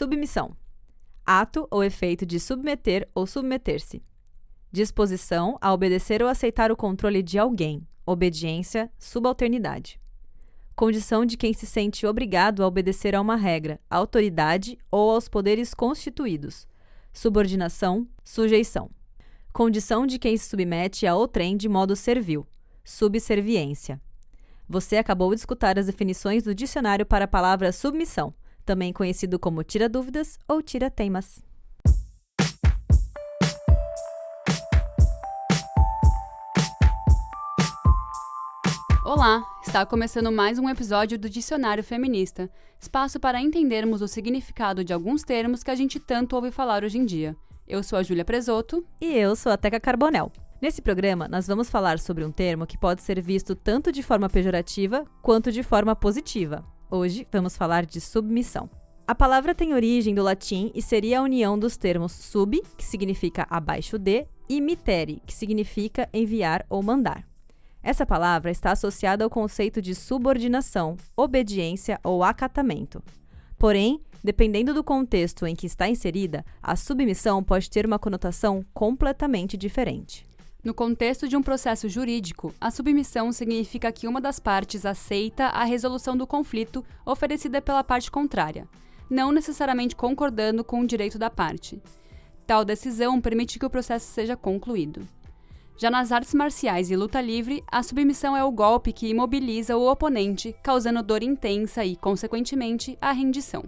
Submissão. Ato ou efeito de submeter ou submeter-se. Disposição a obedecer ou aceitar o controle de alguém. Obediência, subalternidade. Condição de quem se sente obrigado a obedecer a uma regra, autoridade ou aos poderes constituídos. Subordinação, sujeição. Condição de quem se submete a outrem de modo servil. Subserviência. Você acabou de escutar as definições do dicionário para a palavra submissão, também conhecido como tira-dúvidas ou tira-temas. Olá, está começando mais um episódio do Dicionário Feminista, espaço para entendermos o significado de alguns termos que a gente tanto ouve falar hoje em dia. Eu sou a Júlia Presotto. E eu sou a Teca Carbonell. Nesse programa, nós vamos falar sobre um termo que pode ser visto tanto de forma pejorativa quanto de forma positiva. Hoje, vamos falar de submissão. A palavra tem origem do latim e seria a união dos termos sub, que significa abaixo de, e mittere, que significa enviar ou mandar. Essa palavra está associada ao conceito de subordinação, obediência ou acatamento. Porém, dependendo do contexto em que está inserida, a submissão pode ter uma conotação completamente diferente. No contexto de um processo jurídico, a submissão significa que uma das partes aceita a resolução do conflito oferecida pela parte contrária, não necessariamente concordando com o direito da parte. Tal decisão permite que o processo seja concluído. Já nas artes marciais e luta livre, a submissão é o golpe que imobiliza o oponente, causando dor intensa e, consequentemente, a rendição.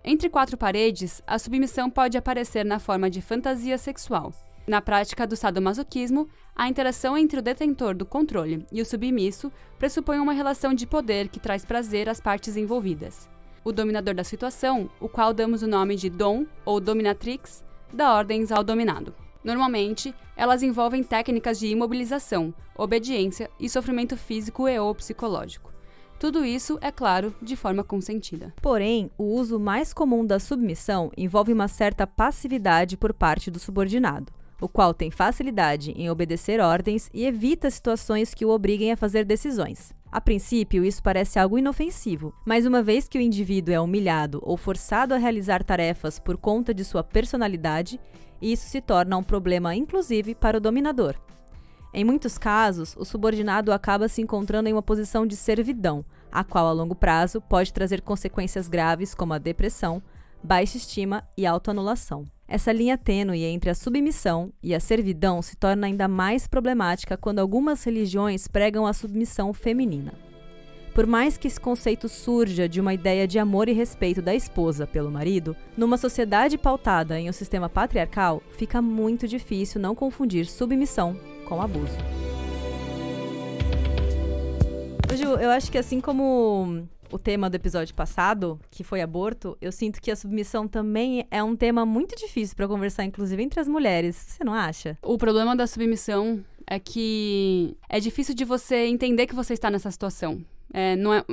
Entre quatro paredes, a submissão pode aparecer na forma de fantasia sexual. Na prática do sadomasoquismo, a interação entre o detentor do controle e o submisso pressupõe uma relação de poder que traz prazer às partes envolvidas. O dominador da situação, o qual damos o nome de dom ou dominatrix, dá ordens ao dominado. Normalmente, elas envolvem técnicas de imobilização, obediência e sofrimento físico e/ou psicológico. Tudo isso, é claro, de forma consentida. Porém, o uso mais comum da submissão envolve uma certa passividade por parte do subordinado, o qual tem facilidade em obedecer ordens e evita situações que o obriguem a fazer decisões. A princípio, isso parece algo inofensivo, mas uma vez que o indivíduo é humilhado ou forçado a realizar tarefas por conta de sua personalidade, isso se torna um problema, inclusive, para o dominador. Em muitos casos, o subordinado acaba se encontrando em uma posição de servidão, a qual, a longo prazo, pode trazer consequências graves como a depressão, baixa estima e autoanulação. Essa linha tênue entre a submissão e a servidão se torna ainda mais problemática quando algumas religiões pregam a submissão feminina. Por mais que esse conceito surja de uma ideia de amor e respeito da esposa pelo marido, numa sociedade pautada em um sistema patriarcal, fica muito difícil não confundir submissão com abuso. Ju, eu acho que assim como o tema do episódio passado, que foi aborto, eu sinto que a submissão também é um tema muito difícil para conversar, inclusive entre as mulheres. Você não acha? O problema da submissão é que é difícil de você entender que você está nessa situação.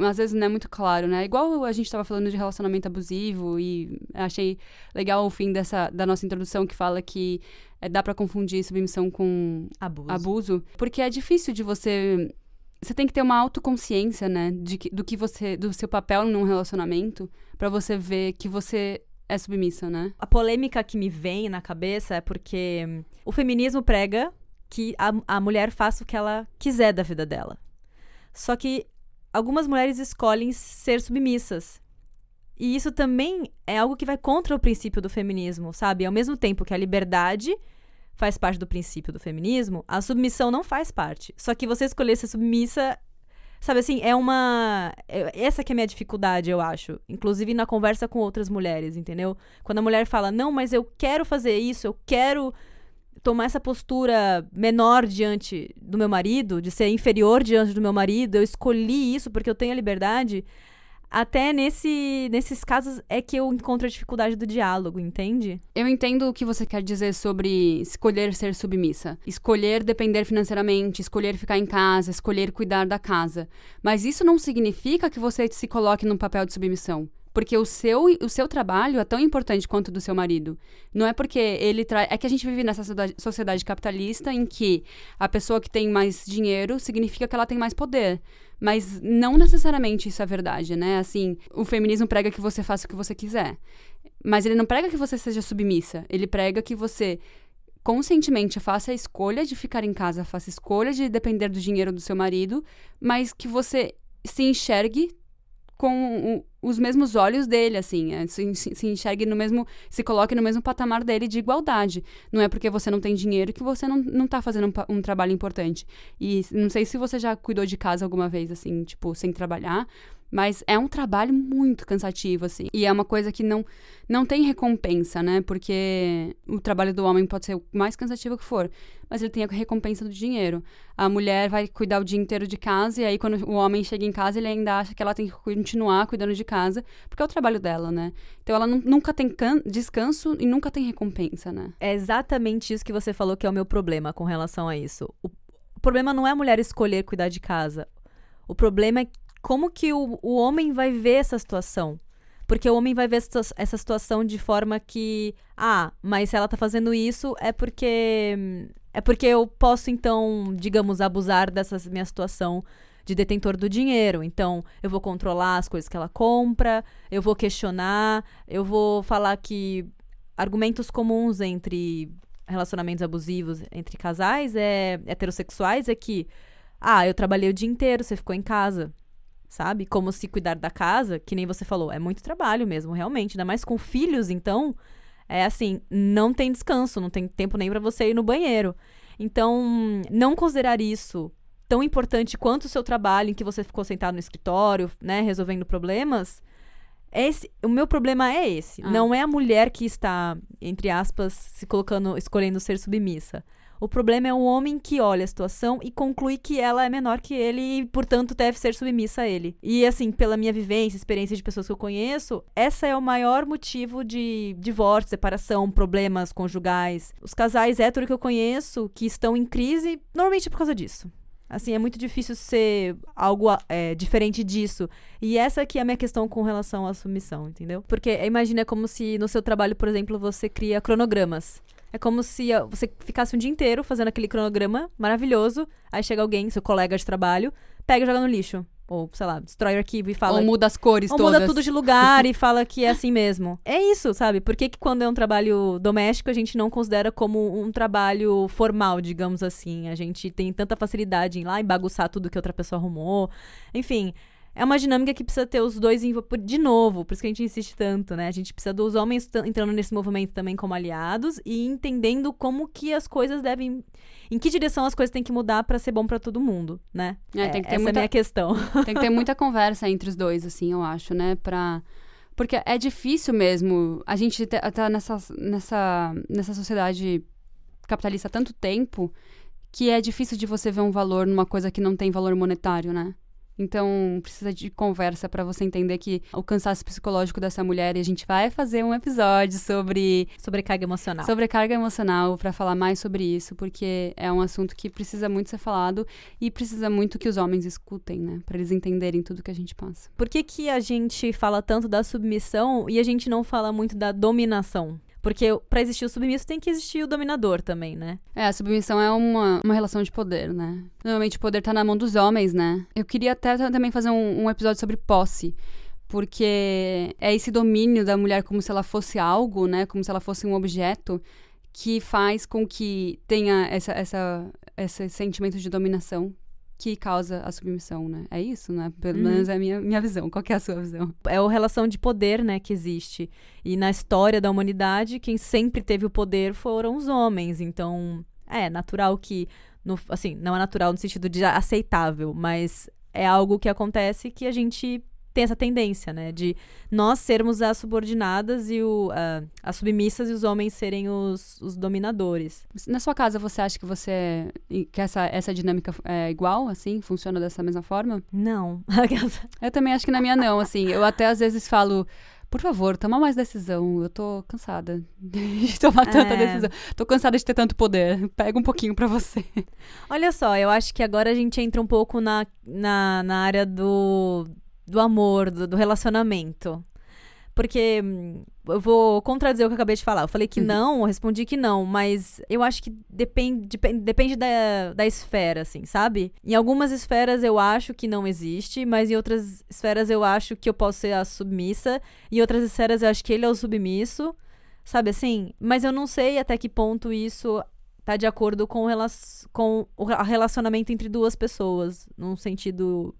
Às vezes não é muito claro, né? Igual a gente estava falando de relacionamento abusivo e achei legal o fim da nossa introdução que fala que dá para confundir submissão com abuso. Porque é difícil de você... Você tem que ter uma autoconsciência, né? Do seu papel num relacionamento para você ver que você é submissa, né? A polêmica que me vem na cabeça é porque o feminismo prega que a mulher faça o que ela quiser da vida dela. Só que algumas mulheres escolhem ser submissas. E isso também é algo que vai contra o princípio do feminismo, sabe? Ao mesmo tempo que a liberdade faz parte do princípio do feminismo, a submissão não faz parte. Só que você escolher ser submissa, sabe assim, essa que é a minha dificuldade, eu acho. Inclusive na conversa com outras mulheres, entendeu? Quando a mulher fala, não, mas eu quero fazer isso, eu quero tomar essa postura menor diante do meu marido, de ser inferior diante do meu marido, eu escolhi isso porque eu tenho a liberdade. Até nesses casos é que eu encontro a dificuldade do diálogo, entende? Eu entendo o que você quer dizer sobre escolher ser submissa. Escolher depender financeiramente, escolher ficar em casa, escolher cuidar da casa. Mas isso não significa que você se coloque num papel de submissão. Porque o seu trabalho é tão importante quanto o do seu marido. Não é porque ele traz... É que a gente vive nessa sociedade capitalista em que a pessoa que tem mais dinheiro significa que ela tem mais poder. Mas não necessariamente isso é verdade, né? Assim, o feminismo prega que você faça o que você quiser. Mas ele não prega que você seja submissa. Ele prega que você conscientemente faça a escolha de ficar em casa, faça a escolha de depender do dinheiro do seu marido, mas que você se enxergue com os mesmos olhos dele, assim, se enxergue no mesmo, se coloque no mesmo patamar dele de igualdade. Não é porque você não tem dinheiro que você não tá fazendo um trabalho importante. E não sei se você já cuidou de casa alguma vez, assim, tipo, sem trabalhar, mas é um trabalho muito cansativo, assim. E é uma coisa que não tem recompensa, né? Porque o trabalho do homem pode ser o mais cansativo que for, mas ele tem a recompensa do dinheiro. A mulher vai cuidar o dia inteiro de casa, e aí quando o homem chega em casa, ele ainda acha que ela tem que continuar cuidando de casa, porque é o trabalho dela, né? Então ela nunca tem descanso e nunca tem recompensa, né? É exatamente isso que você falou que é o meu problema com relação a isso. O problema não é a mulher escolher cuidar de casa. O problema é como que o homem vai ver essa situação. Porque o homem vai ver essa situação de forma que... mas se ela tá fazendo isso é porque eu posso, então, digamos, abusar dessa minha situação de detentor do dinheiro. Então, eu vou controlar as coisas que ela compra, eu vou questionar, eu vou falar que argumentos comuns entre relacionamentos abusivos entre casais heterossexuais é que, eu trabalhei o dia inteiro, você ficou em casa. Sabe? Como se cuidar da casa, que nem você falou, é muito trabalho mesmo, realmente. Ainda mais com filhos, então, é assim, não tem descanso, não tem tempo nem pra você ir no banheiro. Então, não considerar isso tão importante quanto o seu trabalho, em que você ficou sentado no escritório, né, resolvendo problemas, o meu problema é esse. Não é a mulher que está, entre aspas, escolhendo ser submissa. O problema é o homem que olha a situação e conclui que ela é menor que ele e, portanto, deve ser submissa a ele. E, assim, pela minha vivência, experiência de pessoas que eu conheço, essa é o maior motivo de divórcio, separação, problemas conjugais. Os casais héteros que eu conheço que estão em crise, normalmente é por causa disso. Assim, é muito difícil ser algo diferente disso. E essa aqui é a minha questão com relação à submissão, entendeu? Porque, imagina, é como se no seu trabalho, por exemplo, você cria cronogramas. É como se você ficasse um dia inteiro fazendo aquele cronograma maravilhoso, aí chega alguém, seu colega de trabalho, pega e joga no lixo. Ou, sei lá, destrói o arquivo e fala... Ou muda as cores ou todas. Ou muda tudo de lugar e fala que é assim mesmo. É isso, sabe? Por que quando é um trabalho doméstico a gente não considera como um trabalho formal, digamos assim? A gente tem tanta facilidade em ir lá e bagunçar tudo que outra pessoa arrumou. Enfim... É uma dinâmica que precisa ter os dois de novo, por isso que a gente insiste tanto, né? A gente precisa dos homens entrando nesse movimento também como aliados e entendendo como que as coisas devem... Em que direção as coisas têm que mudar pra ser bom pra todo mundo, né? Tem que ter essa é a minha questão. Tem que ter muita conversa entre os dois, assim, eu acho, né? Porque é difícil mesmo a gente tá nessa sociedade capitalista há tanto tempo que é difícil de você ver um valor numa coisa que não tem valor monetário, né? Então, precisa de conversa pra você entender que o cansaço psicológico dessa mulher, e a gente vai fazer um episódio sobre sobrecarga emocional. Sobrecarga emocional, pra falar mais sobre isso, porque é um assunto que precisa muito ser falado e precisa muito que os homens escutem, né? Pra eles entenderem tudo que a gente passa. Por que a gente fala tanto da submissão e a gente não fala muito da dominação? Porque pra existir o submisso tem que existir o dominador também, né? A submissão é uma relação de poder, né? Normalmente o poder tá na mão dos homens, né? Eu queria até também fazer um episódio sobre posse. Porque é esse domínio da mulher como se ela fosse algo, né? Como se ela fosse um objeto que faz com que tenha esse sentimento de dominação que causa a submissão, né? É isso, né? Pelo menos é a minha visão. Qual que é a sua visão? É a relação de poder, né, que existe. E na história da humanidade, quem sempre teve o poder foram os homens. Então, é natural que... assim, não é natural no sentido de aceitável, mas é algo que acontece que a gente tem essa tendência, né? De nós sermos as subordinadas e as submissas e os homens serem os dominadores. Na sua casa, você acha que essa dinâmica é igual, assim? Funciona dessa mesma forma? Não. Eu também acho que na minha não, assim. Eu até às vezes falo... Por favor, toma mais decisão. Eu tô cansada de tomar tanta decisão. Tô cansada de ter tanto poder. Pega um pouquinho pra você. Olha só, eu acho que agora a gente entra um pouco na área do amor, do relacionamento. Porque eu vou contradizer o que eu acabei de falar. Eu falei que não, eu respondi que não, mas eu acho que depende da esfera, assim, sabe? Em algumas esferas eu acho que não existe, mas em outras esferas eu acho que eu posso ser a submissa, em outras esferas eu acho que ele é o submisso, sabe assim? Mas eu não sei até que ponto isso tá de acordo com o relacionamento entre duas pessoas, num sentido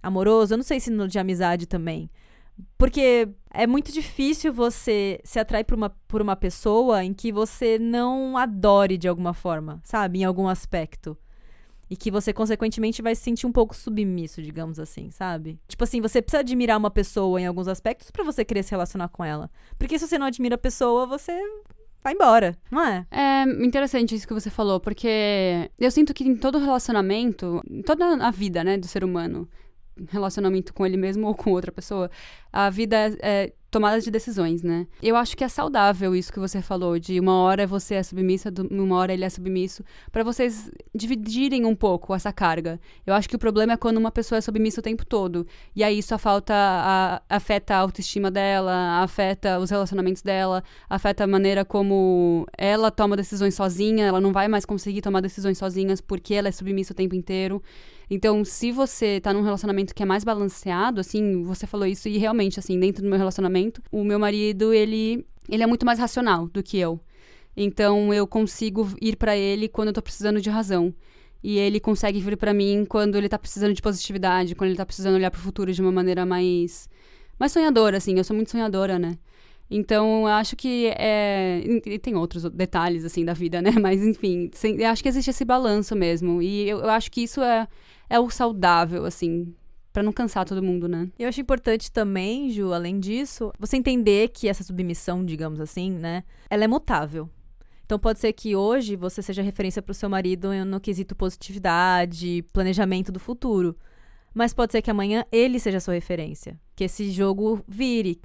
amoroso, eu não sei se no de amizade também. Porque é muito difícil você se atrair por uma pessoa em que você não adore de alguma forma, sabe? Em algum aspecto. E que você, consequentemente, vai se sentir um pouco submisso, digamos assim, sabe? Tipo assim, você precisa admirar uma pessoa em alguns aspectos pra você querer se relacionar com ela. Porque se você não admira a pessoa, você vai embora, não é? É interessante isso que você falou, porque eu sinto que em todo relacionamento, em toda a vida, né, do ser humano, relacionamento com ele mesmo ou com outra pessoa, a vida é tomada de decisões, né? Eu acho que é saudável isso que você falou, de uma hora você é submissa, uma hora ele é submisso, pra vocês dividirem um pouco essa carga. Eu acho que o problema é quando uma pessoa é submissa o tempo todo, e aí isso afeta a autoestima dela, afeta os relacionamentos dela, afeta a maneira como ela toma decisões sozinha, ela não vai mais conseguir tomar decisões sozinhas porque ela é submissa o tempo inteiro. Então, se você tá num relacionamento que é mais balanceado, assim, você falou isso e realmente, assim, dentro do meu relacionamento, o meu marido, ele é muito mais racional do que eu. Então, eu consigo ir pra ele quando eu tô precisando de razão. E ele consegue vir pra mim quando ele tá precisando de positividade, quando ele tá precisando olhar pro futuro de uma maneira mais sonhadora, assim. Eu sou muito sonhadora, né? Então, eu acho que e tem outros detalhes, assim, da vida, né? Mas, enfim, eu acho que existe esse balanço mesmo. E eu acho que isso é o saudável, assim, pra não cansar todo mundo, né? Eu acho importante também, Ju, além disso, você entender que essa submissão, digamos assim, né? Ela é mutável. Então, pode ser que hoje você seja referência pro seu marido no quesito positividade, planejamento do futuro. Mas pode ser que amanhã ele seja a sua referência. Que esse jogo vire.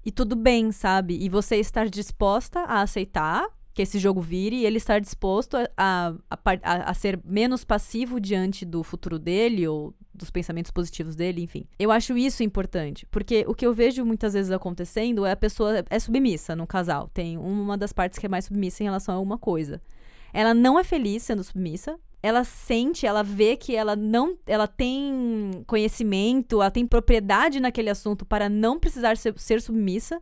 E tudo bem, sabe? E você estar disposta a aceitar que esse jogo vire e ele estar disposto a ser menos passivo diante do futuro dele ou dos pensamentos positivos dele, enfim. Eu acho isso importante, porque o que eu vejo muitas vezes acontecendo é a pessoa é submissa no casal. Tem uma das partes que é mais submissa em relação a uma coisa. Ela não é feliz sendo submissa. Ela sente, ela vê que ela tem conhecimento, ela tem propriedade naquele assunto para não precisar ser submissa,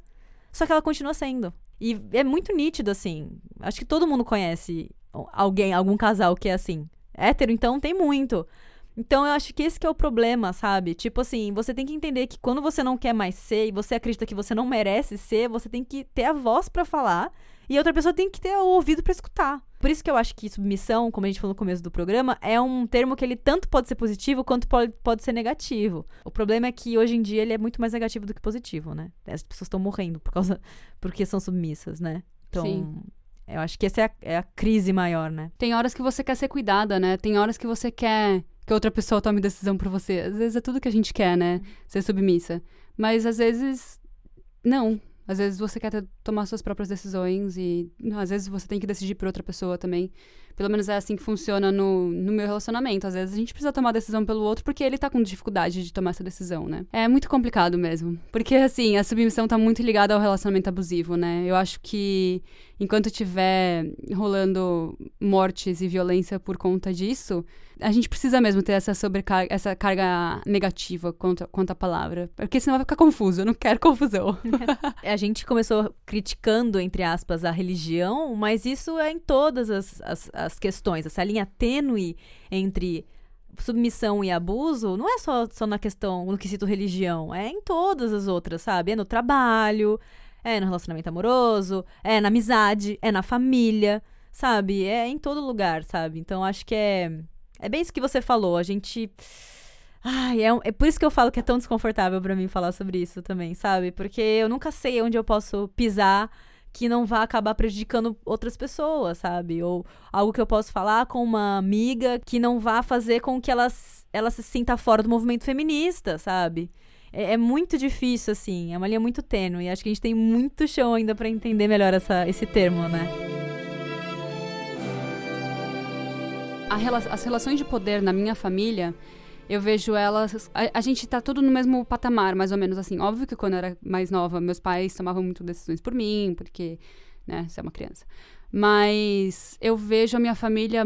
só que ela continua sendo. E é muito nítido, assim. Acho que todo mundo conhece algum casal que é assim. Hétero, então, tem muito. Então, eu acho que esse que é o problema, sabe? Tipo assim, você tem que entender que quando você não quer mais ser e você acredita que você não merece ser, você tem que ter a voz pra falar e a outra pessoa tem que ter o ouvido pra escutar. Por isso que eu acho que submissão, como a gente falou no começo do programa, é um termo que ele tanto pode ser positivo quanto pode ser negativo. O problema é que hoje em dia ele é muito mais negativo do que positivo, né? As pessoas estão morrendo porque são submissas, né? Então, sim. Eu acho que essa é a crise maior, né? Tem horas que você quer ser cuidada, né? Tem horas que você quer que outra pessoa tome decisão por você. Às vezes é tudo que a gente quer, né? Ser submissa. Mas às vezes, não. Às vezes você quer tomar suas próprias decisões e às vezes você tem que decidir por outra pessoa também. Pelo menos é assim que funciona no meu relacionamento. Às vezes a gente precisa tomar decisão pelo outro porque ele tá com dificuldade de tomar essa decisão, né? É muito complicado mesmo. Porque, assim, a submissão tá muito ligada ao relacionamento abusivo, né? Eu acho que enquanto tiver rolando mortes e violência por conta disso, a gente precisa mesmo ter essa carga negativa quanto à palavra. Porque senão vai ficar confuso. Eu não quero confusão. A gente começou criticando, entre aspas, a religião, mas isso é em todas as questões. Essa linha tênue entre submissão e abuso não é só na questão, no quesito religião. É em todas as outras, sabe? É no trabalho, é no relacionamento amoroso, é na amizade, é na família, sabe? É em todo lugar, sabe? Então, acho que é bem isso que você falou. A gente... Ai, é por isso que eu falo que é tão desconfortável pra mim falar sobre isso também, sabe? Porque eu nunca sei onde eu posso pisar que não vá acabar prejudicando outras pessoas, sabe? Ou algo que eu posso falar com uma amiga que não vá fazer com que ela se sinta fora do movimento feminista, sabe? É muito difícil, assim. É uma linha muito tênue. E acho que a gente tem muito chão ainda pra entender melhor esse termo, né? As relações de poder na minha família, eu vejo elas... A gente tá tudo no mesmo patamar, mais ou menos assim. Óbvio que quando eu era mais nova, meus pais tomavam muito decisões por mim, porque, né, você é uma criança. Mas eu vejo a minha família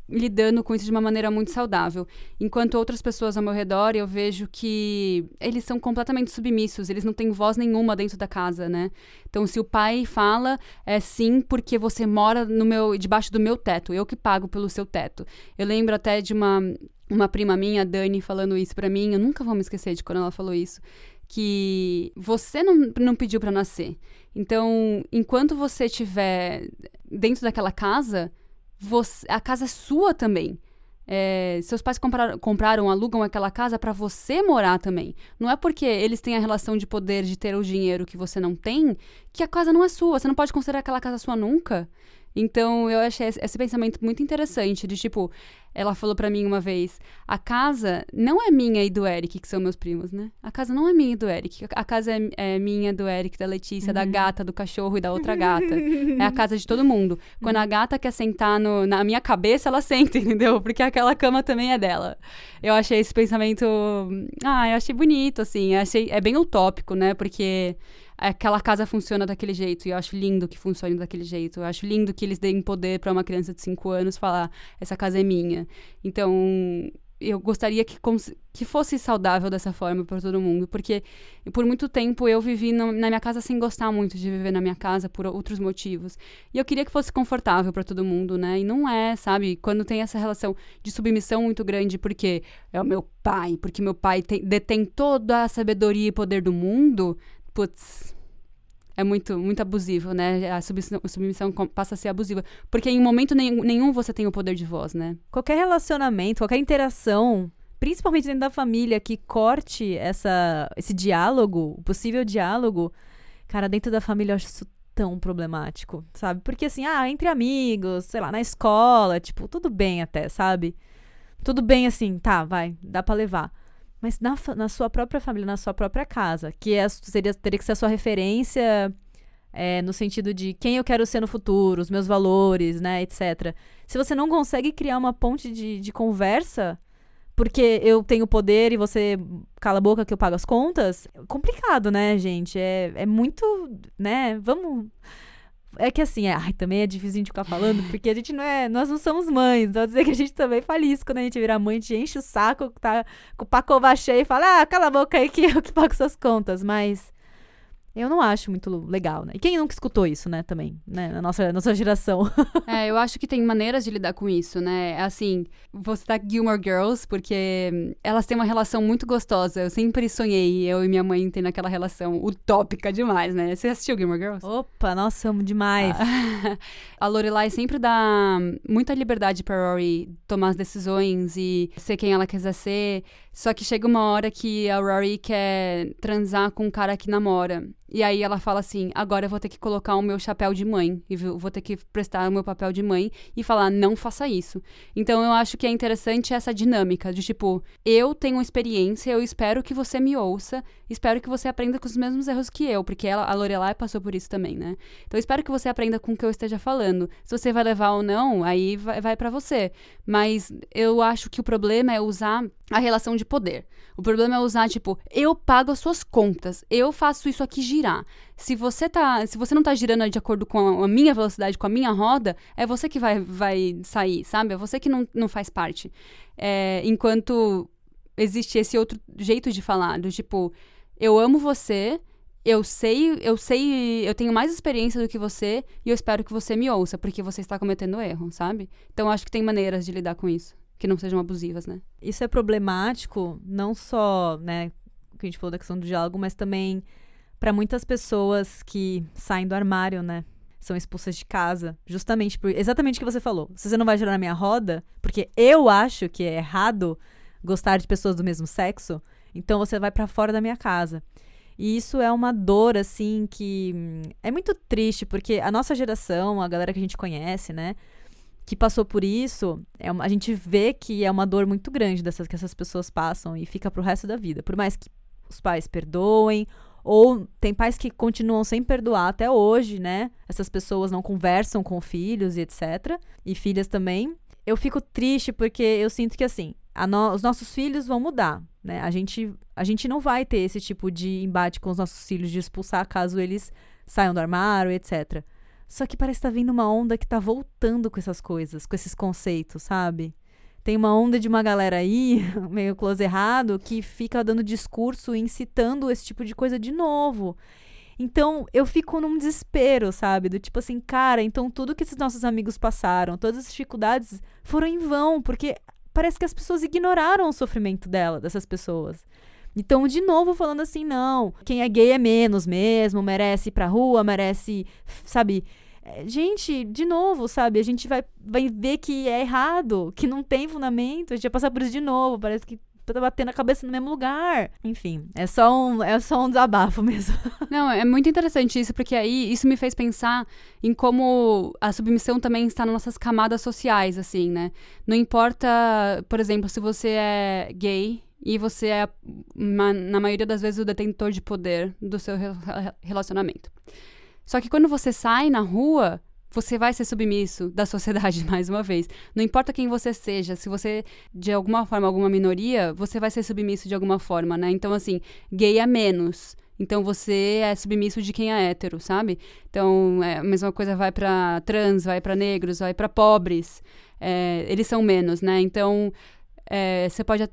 lidando com isso de uma maneira muito saudável. Enquanto outras pessoas ao meu redor, eu vejo que eles são completamente submissos, eles não têm voz nenhuma dentro da casa, né? Então, se o pai fala, é sim porque você mora debaixo do meu teto, eu que pago pelo seu teto. Eu lembro até de uma prima minha, a Dani, falando isso pra mim, eu nunca vou me esquecer de quando ela falou isso, que você não pediu pra nascer. Então, enquanto você estiver dentro daquela casa, a casa é sua também. Seus pais compraram, alugam aquela casa pra você morar também. Não é porque eles têm a relação de poder de ter o dinheiro que você não tem, que a casa não é sua. Você não pode considerar aquela casa sua nunca. Então, eu achei esse pensamento muito interessante, de tipo, ela falou pra mim uma vez, a casa não é minha e do Eric, que são meus primos, né? A casa não é minha e do Eric, a casa é minha, do Eric, da Letícia, da gata, do cachorro e da outra gata. É a casa de todo mundo. Quando a gata quer sentar na minha cabeça, ela senta, entendeu? Porque aquela cama também é dela. Eu achei esse pensamento, eu achei bonito, assim, é bem utópico, né? Porque aquela casa funciona daquele jeito, e eu acho lindo que funcione daquele jeito. Eu acho lindo que eles deem poder pra uma criança de 5 anos falar, essa casa é minha. Então, eu gostaria que fosse saudável dessa forma para todo mundo, porque por muito tempo eu vivi na minha casa sem gostar muito de viver na minha casa por outros motivos. E eu queria que fosse confortável para todo mundo, né? E não é, sabe? Quando tem essa relação de submissão muito grande, porque é o meu pai, porque meu pai detém toda a sabedoria e poder do mundo, putz, é muito, muito abusivo, né? A submissão passa a ser abusiva. Porque em momento nenhum você tem o poder de voz, né? Qualquer relacionamento, qualquer interação, principalmente dentro da família, que corte esse diálogo, o possível diálogo, cara, dentro da família eu acho isso tão problemático, sabe? Porque assim, entre amigos, sei lá, na escola, tipo, tudo bem até, sabe? Tudo bem assim, tá, vai, dá pra levar. Mas na sua própria família, na sua própria casa, que teria que ser a sua referência no sentido de quem eu quero ser no futuro, os meus valores, né, etc. Se você não consegue criar uma ponte de conversa, porque eu tenho poder e você cala a boca que eu pago as contas, é complicado, né, gente? É muito, né, vamos... É que assim, também é difícil de ficar falando, porque a gente nós não somos mães, então dizer que a gente também fala isso quando a gente vira mãe, a gente enche o saco, tá com o pacová cheio e fala, cala a boca aí que eu que pago suas contas, mas eu não acho muito legal, né? E quem nunca escutou isso, né, também, né, na nossa geração. Eu acho que tem maneiras de lidar com isso, né, assim, vou citar Gilmore Girls, porque elas têm uma relação muito gostosa, eu sempre sonhei, eu e minha mãe tendo aquela relação utópica demais, né, você assistiu Gilmore Girls? Opa, nossa, amo demais. A Lorelai sempre dá muita liberdade pra Rory tomar as decisões e ser quem ela quiser ser, só que chega uma hora que a Rory quer transar com um cara que namora. E aí ela fala assim, agora eu vou ter que colocar o meu chapéu de mãe, e vou ter que prestar o meu papel de mãe e falar, não faça isso. Então eu acho que é interessante essa dinâmica de tipo, eu tenho experiência, eu espero que você me ouça, espero que você aprenda com os mesmos erros que eu, porque a Lorelai passou por isso também, né? Então eu espero que você aprenda com o que eu esteja falando. Se você vai levar ou não, aí vai pra você. Mas eu acho que o problema é usar a relação de poder. O problema é usar, tipo, eu pago as suas contas, eu faço isso aqui girar. Se você não tá girando de acordo com a minha velocidade, com a minha roda, é você que vai sair, sabe? É você que não faz parte. Enquanto existe esse outro jeito de falar, do tipo, eu amo você, eu sei, eu tenho mais experiência do que você e eu espero que você me ouça, porque você está cometendo erro, sabe? Então, acho que tem maneiras de lidar com isso, que não sejam abusivas, né? Isso é problemático, não só, né, o que a gente falou da questão do diálogo, mas também para muitas pessoas que saem do armário, né? São expulsas de casa, justamente por exatamente o que você falou. Se você não vai girar na minha roda, porque eu acho que é errado gostar de pessoas do mesmo sexo, então você vai para fora da minha casa. E isso é uma dor, assim, que é muito triste, porque a nossa geração, a galera que a gente conhece, né, que passou por isso, a gente vê que é uma dor muito grande que essas pessoas passam e fica pro resto da vida. Por mais que os pais perdoem, ou tem pais que continuam sem perdoar até hoje, né? Essas pessoas não conversam com filhos e etc. E filhas também. Eu fico triste porque eu sinto que, assim, os nossos filhos vão mudar, né? A gente não vai ter esse tipo de embate com os nossos filhos de expulsar caso eles saiam do armário, etc. Só que parece que tá vindo uma onda que tá voltando com essas coisas, com esses conceitos, sabe? Tem uma onda de uma galera aí, meio close errado, que fica dando discurso incitando esse tipo de coisa de novo. Então, eu fico num desespero, sabe? Do tipo assim, cara, então tudo que esses nossos amigos passaram, todas as dificuldades foram em vão, porque parece que as pessoas ignoraram o sofrimento dessas pessoas. Então, de novo, falando assim, não, quem é gay é menos mesmo, merece ir pra rua, merece, sabe? Gente, de novo, sabe? A gente vai ver que é errado, que não tem fundamento, a gente vai passar por isso de novo, parece que tá batendo a cabeça no mesmo lugar. Enfim, é só um desabafo mesmo. Não, é muito interessante isso, porque aí isso me fez pensar em como a submissão também está nas nossas camadas sociais, assim, né? Não importa, por exemplo, se você é gay e você é, na maioria das vezes, o detentor de poder do seu relacionamento. Só que quando você sai na rua, você vai ser submisso da sociedade mais uma vez. Não importa quem você seja, se você, de alguma forma, alguma minoria, você vai ser submisso de alguma forma, né? Então, assim, gay é menos. Então, você é submisso de quem é hétero, sabe? Então, a mesma coisa vai pra trans, vai pra negros, vai pra pobres. Eles são menos, né? Então, você pode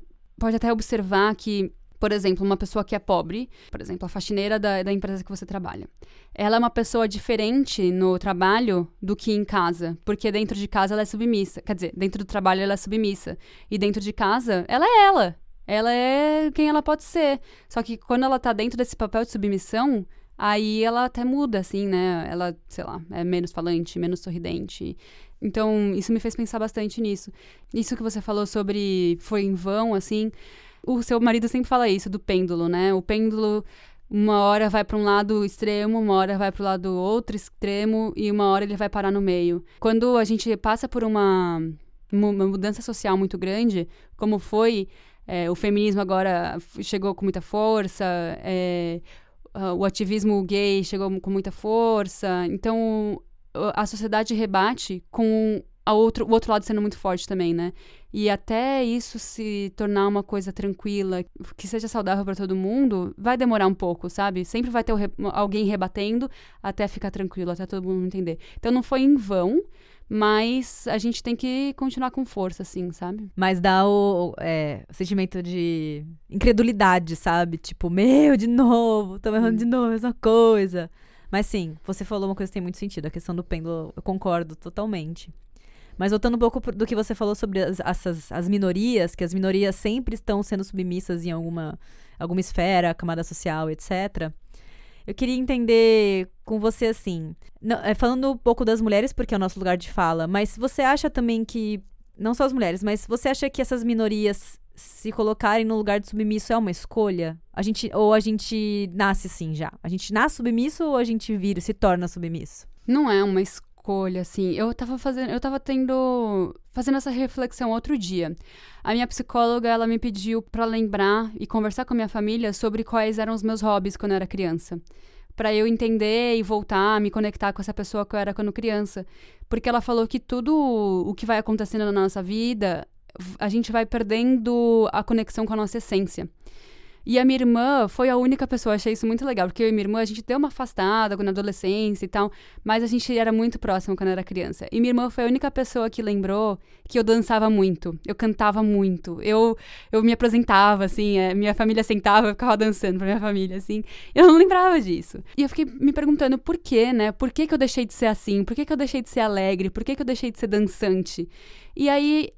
até observar que, por exemplo, uma pessoa que é pobre, por exemplo, a faxineira da empresa que você trabalha, ela é uma pessoa diferente no trabalho do que em casa, porque dentro de casa ela é submissa, quer dizer, dentro do trabalho ela é submissa, e dentro de casa ela é ela é quem ela pode ser, só que quando ela tá dentro desse papel de submissão, aí ela até muda, assim, né, ela, sei lá, é menos falante, menos sorridente. Então, isso me fez pensar bastante nisso. Isso que você falou sobre foi em vão, assim, o seu marido sempre fala isso, do pêndulo, né? O pêndulo, uma hora vai para um lado extremo, uma hora vai para o lado outro extremo e uma hora ele vai parar no meio. Quando a gente passa por uma mudança social muito grande, como foi, o feminismo agora chegou com muita força, o ativismo gay chegou com muita força, então a sociedade rebate com o outro lado sendo muito forte também, né? E até isso se tornar uma coisa tranquila, que seja saudável para todo mundo, vai demorar um pouco, sabe? Sempre vai ter alguém rebatendo até ficar tranquilo, até todo mundo entender. Então não foi em vão, mas a gente tem que continuar com força, assim, sabe? Mas dá o sentimento de incredulidade, sabe? Tipo, de novo, tô errando de novo, mesma coisa. Mas sim, você falou uma coisa que tem muito sentido, a questão do pêndulo, eu concordo totalmente. Mas voltando um pouco do que você falou sobre as minorias, que as minorias sempre estão sendo submissas em alguma esfera, camada social, etc. Eu queria entender com você, assim, falando um pouco das mulheres, porque é o nosso lugar de fala, mas você acha também que, não só as mulheres, mas você acha que essas minorias se colocarem no lugar de submisso é uma escolha? Ou a gente nasce assim já? A gente nasce submisso ou a gente se torna submisso? Não é uma escolha, assim. Eu tava fazendo essa reflexão outro dia. A minha psicóloga, ela me pediu pra lembrar e conversar com a minha família sobre quais eram os meus hobbies quando eu era criança. Pra eu entender e voltar, me conectar com essa pessoa que eu era quando criança. Porque ela falou que tudo o que vai acontecendo na nossa vida, a gente vai perdendo a conexão com a nossa essência. E a minha irmã foi a única pessoa, achei isso muito legal, porque eu e minha irmã, a gente deu uma afastada na adolescência e tal, mas a gente era muito próximo quando eu era criança. E minha irmã foi a única pessoa que lembrou que eu dançava muito, eu cantava muito, eu me apresentava, assim, minha família sentava, eu ficava dançando pra minha família, assim, eu não lembrava disso. E eu fiquei me perguntando por quê, né? Por que eu deixei de ser assim? Por que eu deixei de ser alegre? Por que eu deixei de ser dançante? E aí,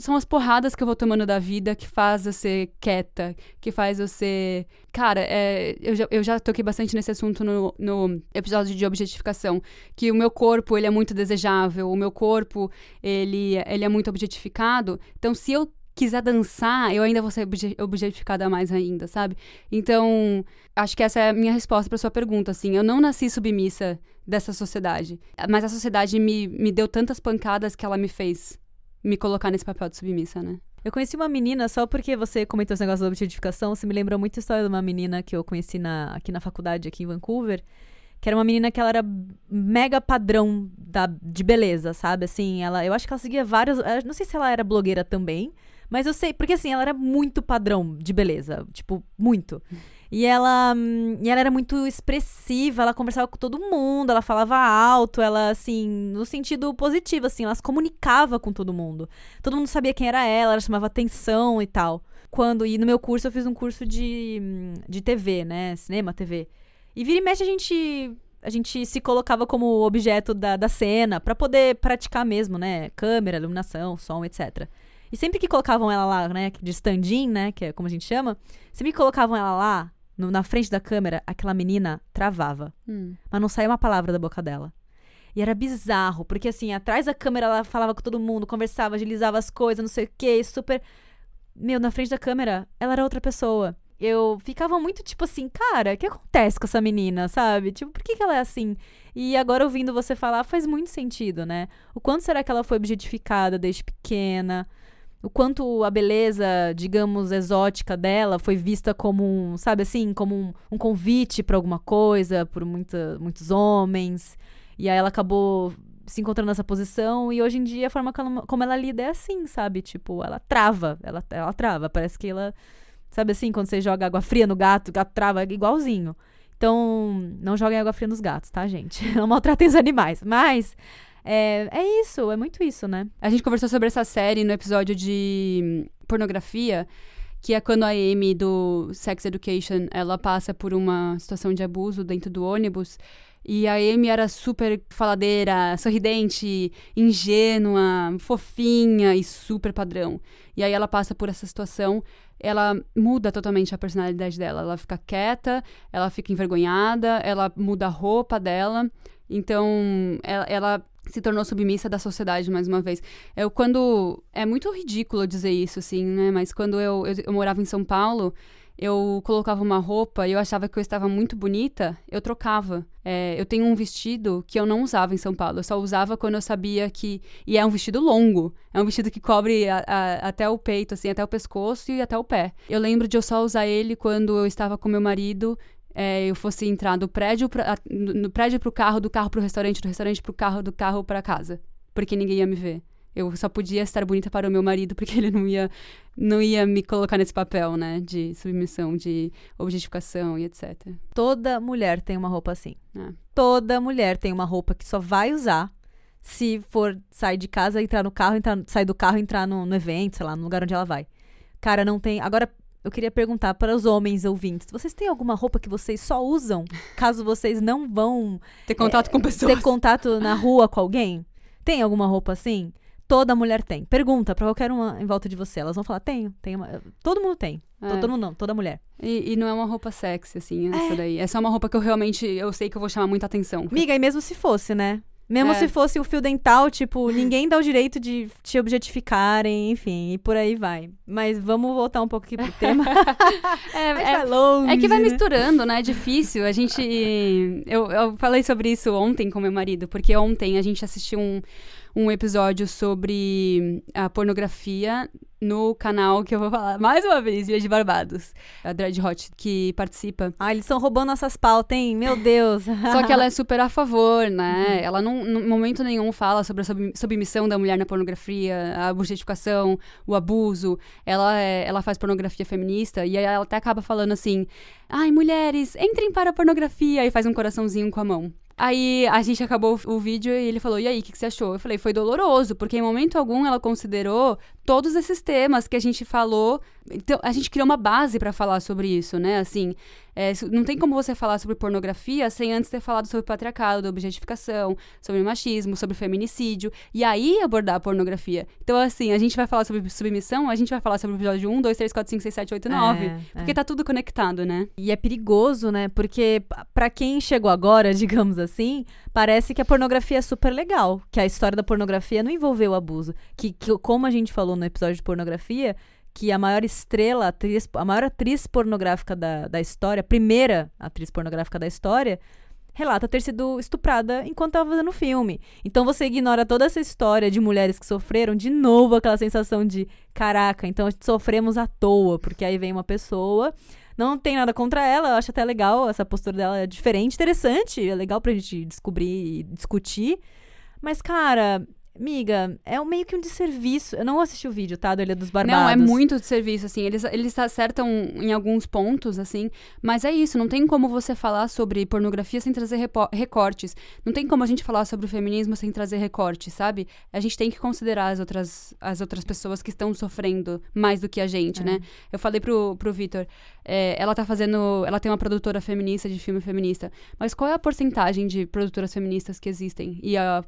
são as porradas que eu vou tomando da vida que faz eu ser quieta, que faz eu ser... Cara, eu já toquei bastante nesse assunto no episódio de objetificação, que o meu corpo, ele é muito desejável, o meu corpo, ele é muito objetificado. Então, se eu quiser dançar, eu ainda vou ser objetificada mais ainda, sabe? Então, acho que essa é a minha resposta pra sua pergunta, assim. Eu não nasci submissa dessa sociedade, mas a sociedade me deu tantas pancadas que ela me fez me colocar nesse papel de submissa, né? Eu conheci uma menina, só porque você comentou esse negócio da objetificação, você me lembrou muito a história de uma menina que eu conheci aqui na faculdade, aqui em Vancouver, que era uma menina que ela era mega padrão de beleza, sabe? Assim, eu acho que ela seguia várias... Não sei se ela era blogueira também, Mas eu sei, porque assim, ela era muito padrão de beleza, tipo, muito. E ela era muito expressiva, ela conversava com todo mundo, ela falava alto, ela, assim, no sentido positivo, assim, ela se comunicava com todo mundo. Todo mundo sabia quem era ela chamava atenção e tal. E no meu curso, eu fiz um curso de TV, né, cinema, TV. E vira e mexe a gente se colocava como objeto da cena pra poder praticar mesmo, né, câmera, iluminação, som, etc. E sempre que colocavam ela lá, né, de stand-in, né, que é como a gente chama, sempre que colocavam ela lá, na frente da câmera, aquela menina travava. Mas não saía uma palavra da boca dela. E era bizarro, porque assim, atrás da câmera ela falava com todo mundo, conversava, agilizava as coisas, não sei o quê, super... na frente da câmera, ela era outra pessoa. Eu ficava muito tipo assim, cara, o que acontece com essa menina, sabe? Tipo, por que ela é assim? E agora ouvindo você falar, faz muito sentido, né? O quanto será que ela foi objetificada desde pequena? O quanto a beleza, digamos, exótica dela foi vista como sabe assim, como um convite pra alguma coisa, por muitos homens. E aí ela acabou se encontrando nessa posição e hoje em dia a forma como ela lida é assim, sabe? Tipo, ela trava, ela trava. Parece que ela, sabe assim, quando você joga água fria no gato, o gato trava igualzinho. Então, não joguem água fria nos gatos, tá, gente? Não maltratem os animais. Mas... É isso, é muito isso, né? A gente conversou sobre essa série no episódio de pornografia, que é quando a Amy do Sex Education, ela passa por uma situação de abuso dentro do ônibus, e a Amy era super faladeira, sorridente, ingênua, fofinha e super padrão. E aí ela passa por essa situação, ela muda totalmente a personalidade dela, ela fica quieta, ela fica envergonhada, ela muda a roupa dela, então ela se tornou submissa da sociedade mais uma vez. É muito ridículo dizer isso, assim, né? Mas quando eu morava em São Paulo, eu colocava uma roupa e eu achava que eu estava muito bonita, eu trocava. Eu tenho um vestido que eu não usava em São Paulo, eu só usava quando eu sabia que... E é um vestido longo, é um vestido que cobre até o peito, assim, até o pescoço e até o pé. Eu lembro de eu só usar ele quando eu estava com meu marido... eu fosse entrar do prédio pro carro, do carro pro restaurante, do restaurante pro carro, do carro pra casa. Porque ninguém ia me ver. Eu só podia estar bonita para o meu marido, porque ele não ia me colocar nesse papel, né? De submissão, de objetificação e etc. Toda mulher tem uma roupa assim. Toda mulher tem uma roupa que só vai usar se for sair de casa, entrar no carro, sair do carro, entrar no evento, sei lá, no lugar onde ela vai. Cara, não tem... Agora... Eu queria perguntar para os homens ouvintes, vocês têm alguma roupa que vocês só usam caso vocês não vão... Ter contato com pessoas. Ter contato na rua com alguém? Tem alguma roupa assim? Toda mulher tem. Pergunta para qualquer uma em volta de você. Elas vão falar, tenho. Todo mundo tem. Todo mundo não, toda mulher. E não é uma roupa sexy, assim, essa daí. É só uma roupa que eu sei que eu vou chamar muita atenção. Miga, e mesmo se fosse, né? Mesmo se fosse o fio dental, tipo, ninguém dá o direito de te objetificarem, enfim, e por aí vai. Mas vamos voltar um pouco aqui pro tema. Vai longe, é que vai misturando, né? É difícil. A gente... Eu falei sobre isso ontem com meu marido, porque ontem a gente assistiu um episódio sobre a pornografia no canal que eu vou falar mais uma vez, Ilha de Barbados. A Dread Hot, que participa. Eles estão roubando nossas pautas, hein? Meu Deus! Só que ela é super a favor, né? Ela não, em momento nenhum, fala sobre a submissão da mulher na pornografia, a objetificação, o abuso. Ela faz pornografia feminista e aí ela até acaba falando assim, mulheres, entrem para a pornografia, e faz um coraçãozinho com a mão. Aí a gente acabou o vídeo e ele falou, e aí, o que você achou? Eu falei, foi doloroso, porque em momento algum ela considerou todos esses temas que a gente falou. Então, a gente criou uma base pra falar sobre isso, né? Assim, não tem como você falar sobre pornografia sem antes ter falado sobre patriarcado, objetificação, sobre machismo, sobre feminicídio, e aí abordar a pornografia. Então, assim, a gente vai falar sobre submissão, a gente vai falar sobre o episódio 1, 2, 3, 4, 5, 6, 7, 8, 9. Porque tá tudo conectado, né? E é perigoso, né? Porque pra quem chegou agora, digamos assim, parece que a pornografia é super legal, que a história da pornografia não envolveu abuso. Que como a gente falou no episódio de pornografia, que a maior estrela, a maior atriz pornográfica da história, a primeira atriz pornográfica da história, relata ter sido estuprada enquanto estava fazendo o filme. Então você ignora toda essa história de mulheres que sofreram, de novo aquela sensação de caraca, então sofremos à toa, porque aí vem uma pessoa, não tem nada contra ela, eu acho até legal, essa postura dela é diferente, interessante, é legal pra gente descobrir e discutir, mas cara... Miga, é meio que um desserviço. Eu não assisti o vídeo, tá? Do Ilha dos Barbados. Não, é muito de serviço, assim. Eles acertam em alguns pontos, assim. Mas é isso, não tem como você falar sobre pornografia sem trazer recortes. Não tem como a gente falar sobre o feminismo sem trazer recortes, sabe? A gente tem que considerar as outras pessoas que estão sofrendo mais do que a gente, né? Eu falei pro Vitor, ela tem uma produtora feminista, de filme feminista. Mas qual é a porcentagem de produtoras feministas que existem? E a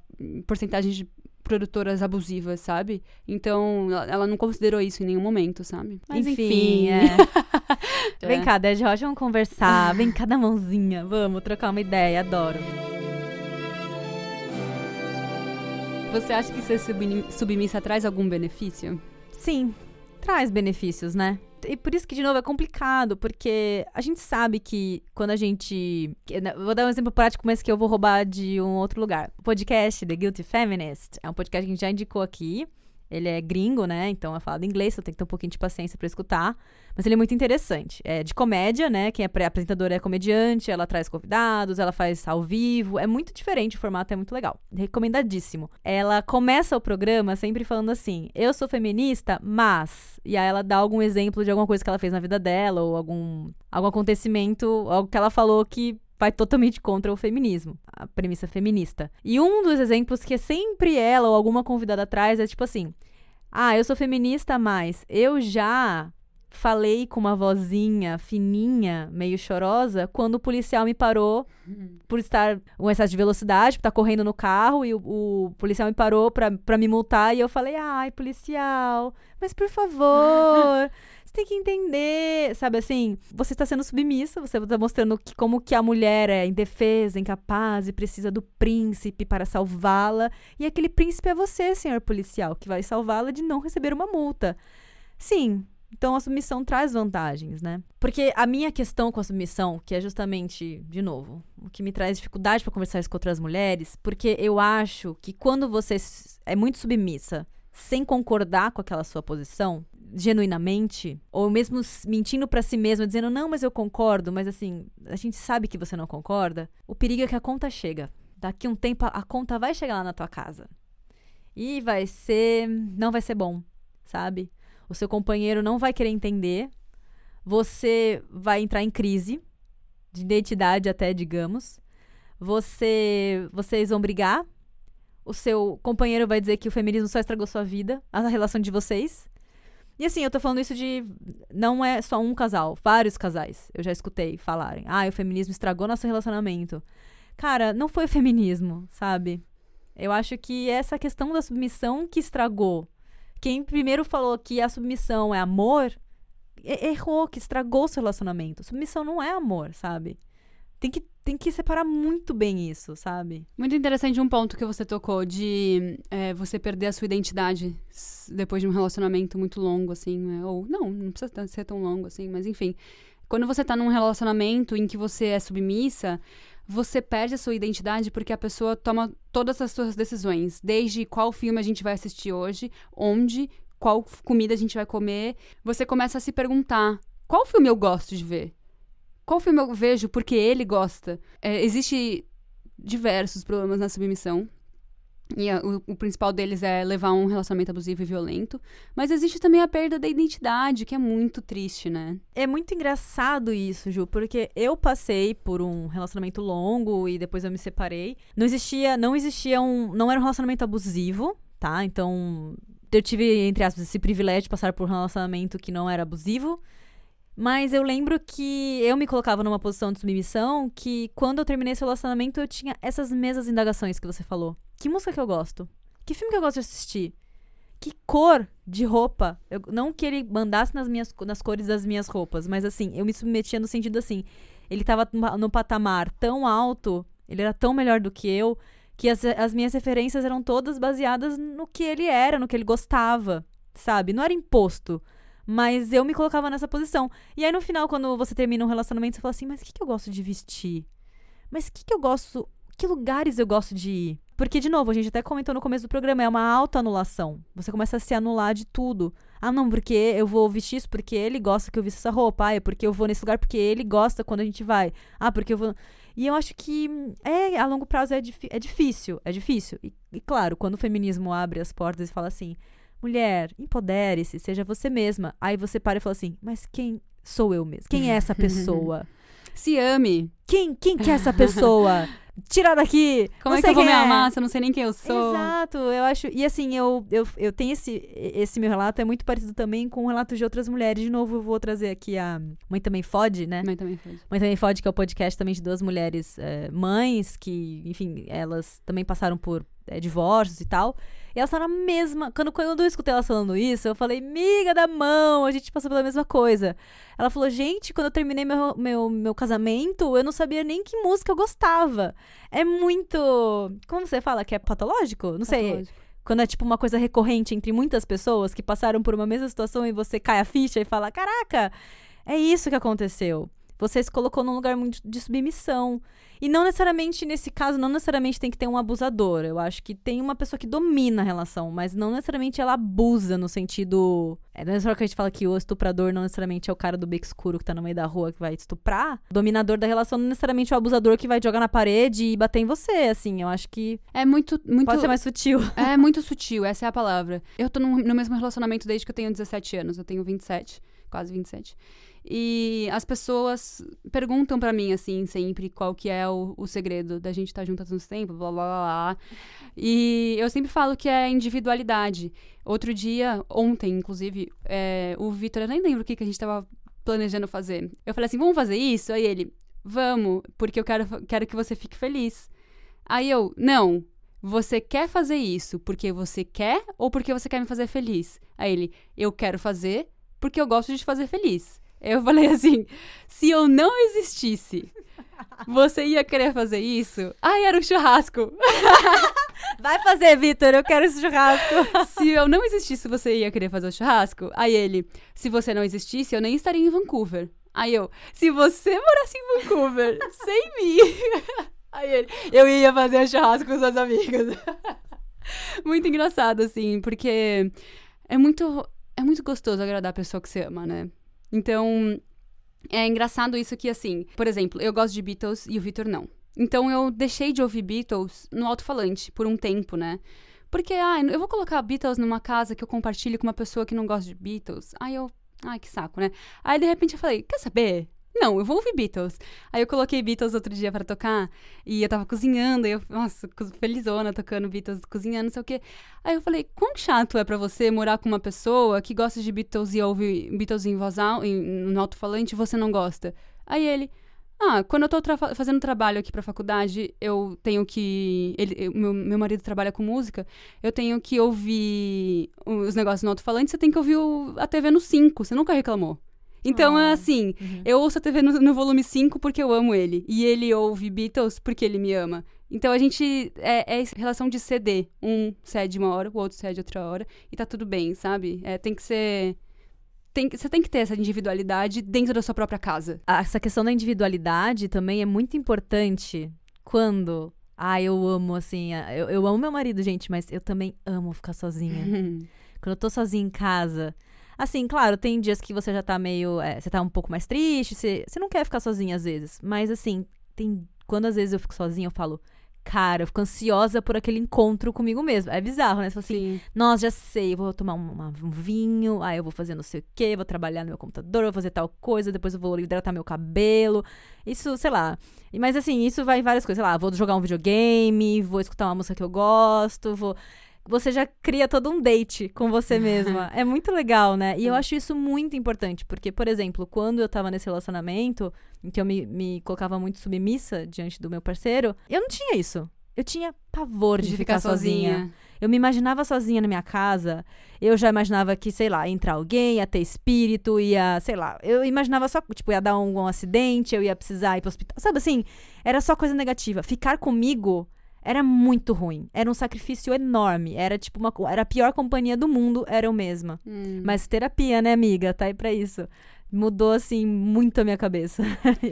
porcentagem de produtoras abusivas, sabe? Então, ela não considerou isso em nenhum momento, sabe? Mas enfim. Vem cá, Dead Rocha, vamos conversar. Vem cá, dá mãozinha. Vamos trocar uma ideia, adoro. Você acha que ser submissa traz algum benefício? Sim, traz benefícios, né? E por isso que, de novo, é complicado, porque a gente sabe que quando a gente... Vou dar um exemplo prático, mas que eu vou roubar de um outro lugar. O podcast The Guilty Feminist é um podcast que a gente já indicou aqui. Ele é gringo, né? Então é falado em inglês, então tem que ter um pouquinho de paciência pra escutar. Mas ele é muito interessante. É de comédia, né? Quem é apresentadora é comediante, ela traz convidados, ela faz ao vivo. É muito diferente, o formato é muito legal. Recomendadíssimo. Ela começa o programa sempre falando assim: eu sou feminista, mas... E aí ela dá algum exemplo de alguma coisa que ela fez na vida dela, ou algum acontecimento, algo que ela falou que vai totalmente contra o feminismo, a premissa feminista. E um dos exemplos que é sempre ela ou alguma convidada traz é tipo assim: eu sou feminista, mas eu já falei com uma vozinha fininha, meio chorosa, quando o policial me parou por estar com excesso de velocidade, por estar correndo no carro, e o policial me parou pra me multar, e eu falei: ai, policial, mas por favor... Você tem que entender, sabe assim? Você está sendo submissa, você está mostrando como que a mulher é indefesa, incapaz e precisa do príncipe para salvá-la. E aquele príncipe é você, senhor policial, que vai salvá-la de não receber uma multa. Sim, então a submissão traz vantagens, né? Porque a minha questão com a submissão, que é justamente, de novo, o que me traz dificuldade para conversar isso com outras mulheres, porque eu acho que quando você é muito submissa, sem concordar com aquela sua posição, genuinamente, ou mesmo mentindo pra si mesma, dizendo, não, mas eu concordo, mas assim, a gente sabe que você não concorda, o perigo é que a conta chega. Daqui um tempo, a conta vai chegar lá na tua casa. E não vai ser bom, sabe? O seu companheiro não vai querer entender, você vai entrar em crise, de identidade até, digamos, vocês vão brigar, o seu companheiro vai dizer que o feminismo só estragou sua vida, a relação de vocês. E assim, eu tô falando isso de... Não é só um casal, vários casais. Eu já escutei falarem: o feminismo estragou nosso relacionamento. Cara, não foi o feminismo, sabe? Eu acho que essa questão da submissão que estragou. Quem primeiro falou que a submissão é amor, errou, que estragou o seu relacionamento. Submissão não é amor, sabe? Tem que separar muito bem isso, sabe? Muito interessante um ponto que você tocou de você perder a sua identidade depois de um relacionamento muito longo, assim, né? Ou não precisa ser tão longo, assim, mas enfim. Quando você tá num relacionamento em que você é submissa, você perde a sua identidade porque a pessoa toma todas as suas decisões. Desde qual filme a gente vai assistir hoje, qual comida a gente vai comer. Você começa a se perguntar: qual filme eu gosto de ver? Qual filme eu vejo porque ele gosta? Existe diversos problemas na submissão. E o principal deles é levar um relacionamento abusivo e violento. Mas existe também a perda da identidade, que é muito triste, né? É muito engraçado isso, Ju, porque eu passei por um relacionamento longo e depois eu me separei. Não era um relacionamento abusivo, tá? Então, eu tive, entre aspas, esse privilégio de passar por um relacionamento que não era abusivo. Mas eu lembro que eu me colocava numa posição de submissão que, quando eu terminei esse relacionamento, eu tinha essas mesmas indagações que você falou. Que música que eu gosto? Que filme que eu gosto de assistir? Que cor de roupa? Não que ele mandasse nas cores das minhas roupas, mas assim, eu me submetia no sentido assim, ele tava no patamar tão alto, ele era tão melhor do que eu, que as minhas referências eram todas baseadas no que ele era, no que ele gostava, sabe? Não era imposto. Mas eu me colocava nessa posição. E aí, no final, quando você termina um relacionamento, você fala assim: mas o que eu gosto de vestir? Mas o que eu gosto... Que lugares eu gosto de ir? Porque, de novo, a gente até comentou no começo do programa, é uma autoanulação. Você começa a se anular de tudo. Não, porque eu vou vestir isso porque ele gosta que eu vista essa roupa. É porque eu vou nesse lugar porque ele gosta quando a gente vai. Porque eu vou... E eu acho que a longo prazo é difícil. E claro, quando o feminismo abre as portas e fala assim, mulher, empodere-se, seja você mesma. Aí você para e fala assim, mas quem sou eu mesma? Quem é essa pessoa? Se ame. Quem que é essa pessoa? Tira daqui! Como é que eu vou me amar se eu não sei nem quem eu sou? Exato, eu acho... E assim, eu tenho esse meu relato, é muito parecido também com o relato de outras mulheres. De novo, eu vou trazer aqui a Mãe Também Fode, né? Mãe Também Fode. Mãe Também Fode, que é o podcast também de 2 mulheres mães, que, enfim, elas também passaram por divórcios e tal. E elas estavam na mesma... Quando eu escutei elas falando isso, eu falei, miga da mão, a gente passou pela mesma coisa. Ela falou, gente, quando eu terminei meu casamento, eu não sabia nem que música eu gostava. É muito... Como você fala? Que é patológico? Não sei. Quando é tipo uma coisa recorrente entre muitas pessoas que passaram por uma mesma situação e você cai a ficha e fala, caraca, é isso que aconteceu. Você se colocou num lugar muito de submissão. E não necessariamente, nesse caso, não necessariamente tem que ter um abusador. Eu acho que tem uma pessoa que domina a relação, mas não necessariamente ela abusa no sentido... Não é só que a gente fala que o estuprador não necessariamente é o cara do beco escuro que tá no meio da rua que vai te estuprar. O dominador da relação não necessariamente é o abusador que vai jogar na parede e bater em você, assim. Eu acho que... É muito... Pode ser mais sutil. É muito sutil, essa é a palavra. Eu tô no mesmo relacionamento desde que eu tenho 17 anos. Eu tenho 27, quase 27. E as pessoas perguntam pra mim, assim, sempre qual que é o segredo da gente estar junto há tanto tempo, blá, blá, blá, blá. E eu sempre falo que é individualidade. Outro dia, ontem, inclusive, o Vitor, eu nem lembro o que a gente tava planejando fazer. Eu falei assim, vamos fazer isso? Aí ele, vamos, porque eu quero que você fique feliz. Aí eu, não, você quer fazer isso porque você quer ou porque você quer me fazer feliz? Aí ele, eu quero fazer porque eu gosto de te fazer feliz. Eu falei assim, se eu não existisse, você ia querer fazer isso? Ai, era um churrasco. Vai fazer, Vitor, eu quero esse churrasco. Se eu não existisse, você ia querer fazer o churrasco? Aí ele, se você não existisse, eu nem estaria em Vancouver. Aí eu, se você morasse em Vancouver, sem mim. Aí ele, eu ia fazer o churrasco com suas amigas. Muito engraçado, assim, porque é muito gostoso agradar a pessoa que você ama, né? Então, é engraçado isso que, assim, por exemplo, eu gosto de Beatles e o Vitor não. Então, eu deixei de ouvir Beatles no alto-falante por um tempo, né? Porque, eu vou colocar Beatles numa casa que eu compartilho com uma pessoa que não gosta de Beatles. Ai, que saco, né? Aí, de repente, eu falei, quer saber? Não, eu vou ouvir Beatles. Aí eu coloquei Beatles outro dia pra tocar, e eu tava cozinhando, e eu, nossa, felizona, tocando Beatles, cozinhando, não sei o quê. Aí eu falei, quão chato é pra você morar com uma pessoa que gosta de Beatles e ouve Beatles em voz alta, no alto-falante, e você não gosta? Aí ele, quando eu tô fazendo trabalho aqui pra faculdade, eu tenho que... meu marido trabalha com música, eu tenho que ouvir os negócios no alto-falante, você tem que ouvir a TV no 5, você nunca reclamou. Então, é assim, eu ouço a TV no volume 5 porque eu amo ele. E ele ouve Beatles porque ele me ama. Então, a gente é relação de CD. Um cede uma hora, o outro cede outra hora. E tá tudo bem, sabe? Tem que ser... Você tem que ter essa individualidade dentro da sua própria casa. Essa questão da individualidade também é muito importante quando... eu amo, assim... Eu amo meu marido, gente, mas eu também amo ficar sozinha. Quando eu tô sozinha em casa... Assim, claro, tem dias que você já tá meio... você tá um pouco mais triste, você não quer ficar sozinha às vezes. Mas, assim, quando às vezes eu fico sozinha, eu falo... Cara, eu fico ansiosa por aquele encontro comigo mesmo. É bizarro, né? Você fala assim, nossa, já sei, eu vou tomar um vinho, aí eu vou fazer não sei o quê, vou trabalhar no meu computador, vou fazer tal coisa, depois eu vou hidratar meu cabelo. Isso, sei lá. Mas, assim, isso vai em várias coisas. Sei lá, vou jogar um videogame, vou escutar uma música que eu gosto, Você já cria todo um date com você mesma. É muito legal, né? E eu acho isso muito importante. Porque, por exemplo, quando eu tava nesse relacionamento, em que eu me colocava muito submissa diante do meu parceiro, eu não tinha isso. Eu tinha pavor de ficar sozinha. Eu me imaginava sozinha na minha casa. Eu já imaginava que, sei lá, ia entrar alguém, ia ter espírito, ia, sei lá. Eu imaginava só, tipo, ia dar um acidente, eu ia precisar ir pro hospital. Sabe assim? Era só coisa negativa. Ficar comigo... Era muito ruim. Era um sacrifício enorme. Era tipo era a pior companhia do mundo, era eu mesma. Mas terapia, né, amiga? Tá aí pra isso. Mudou, assim, muito a minha cabeça.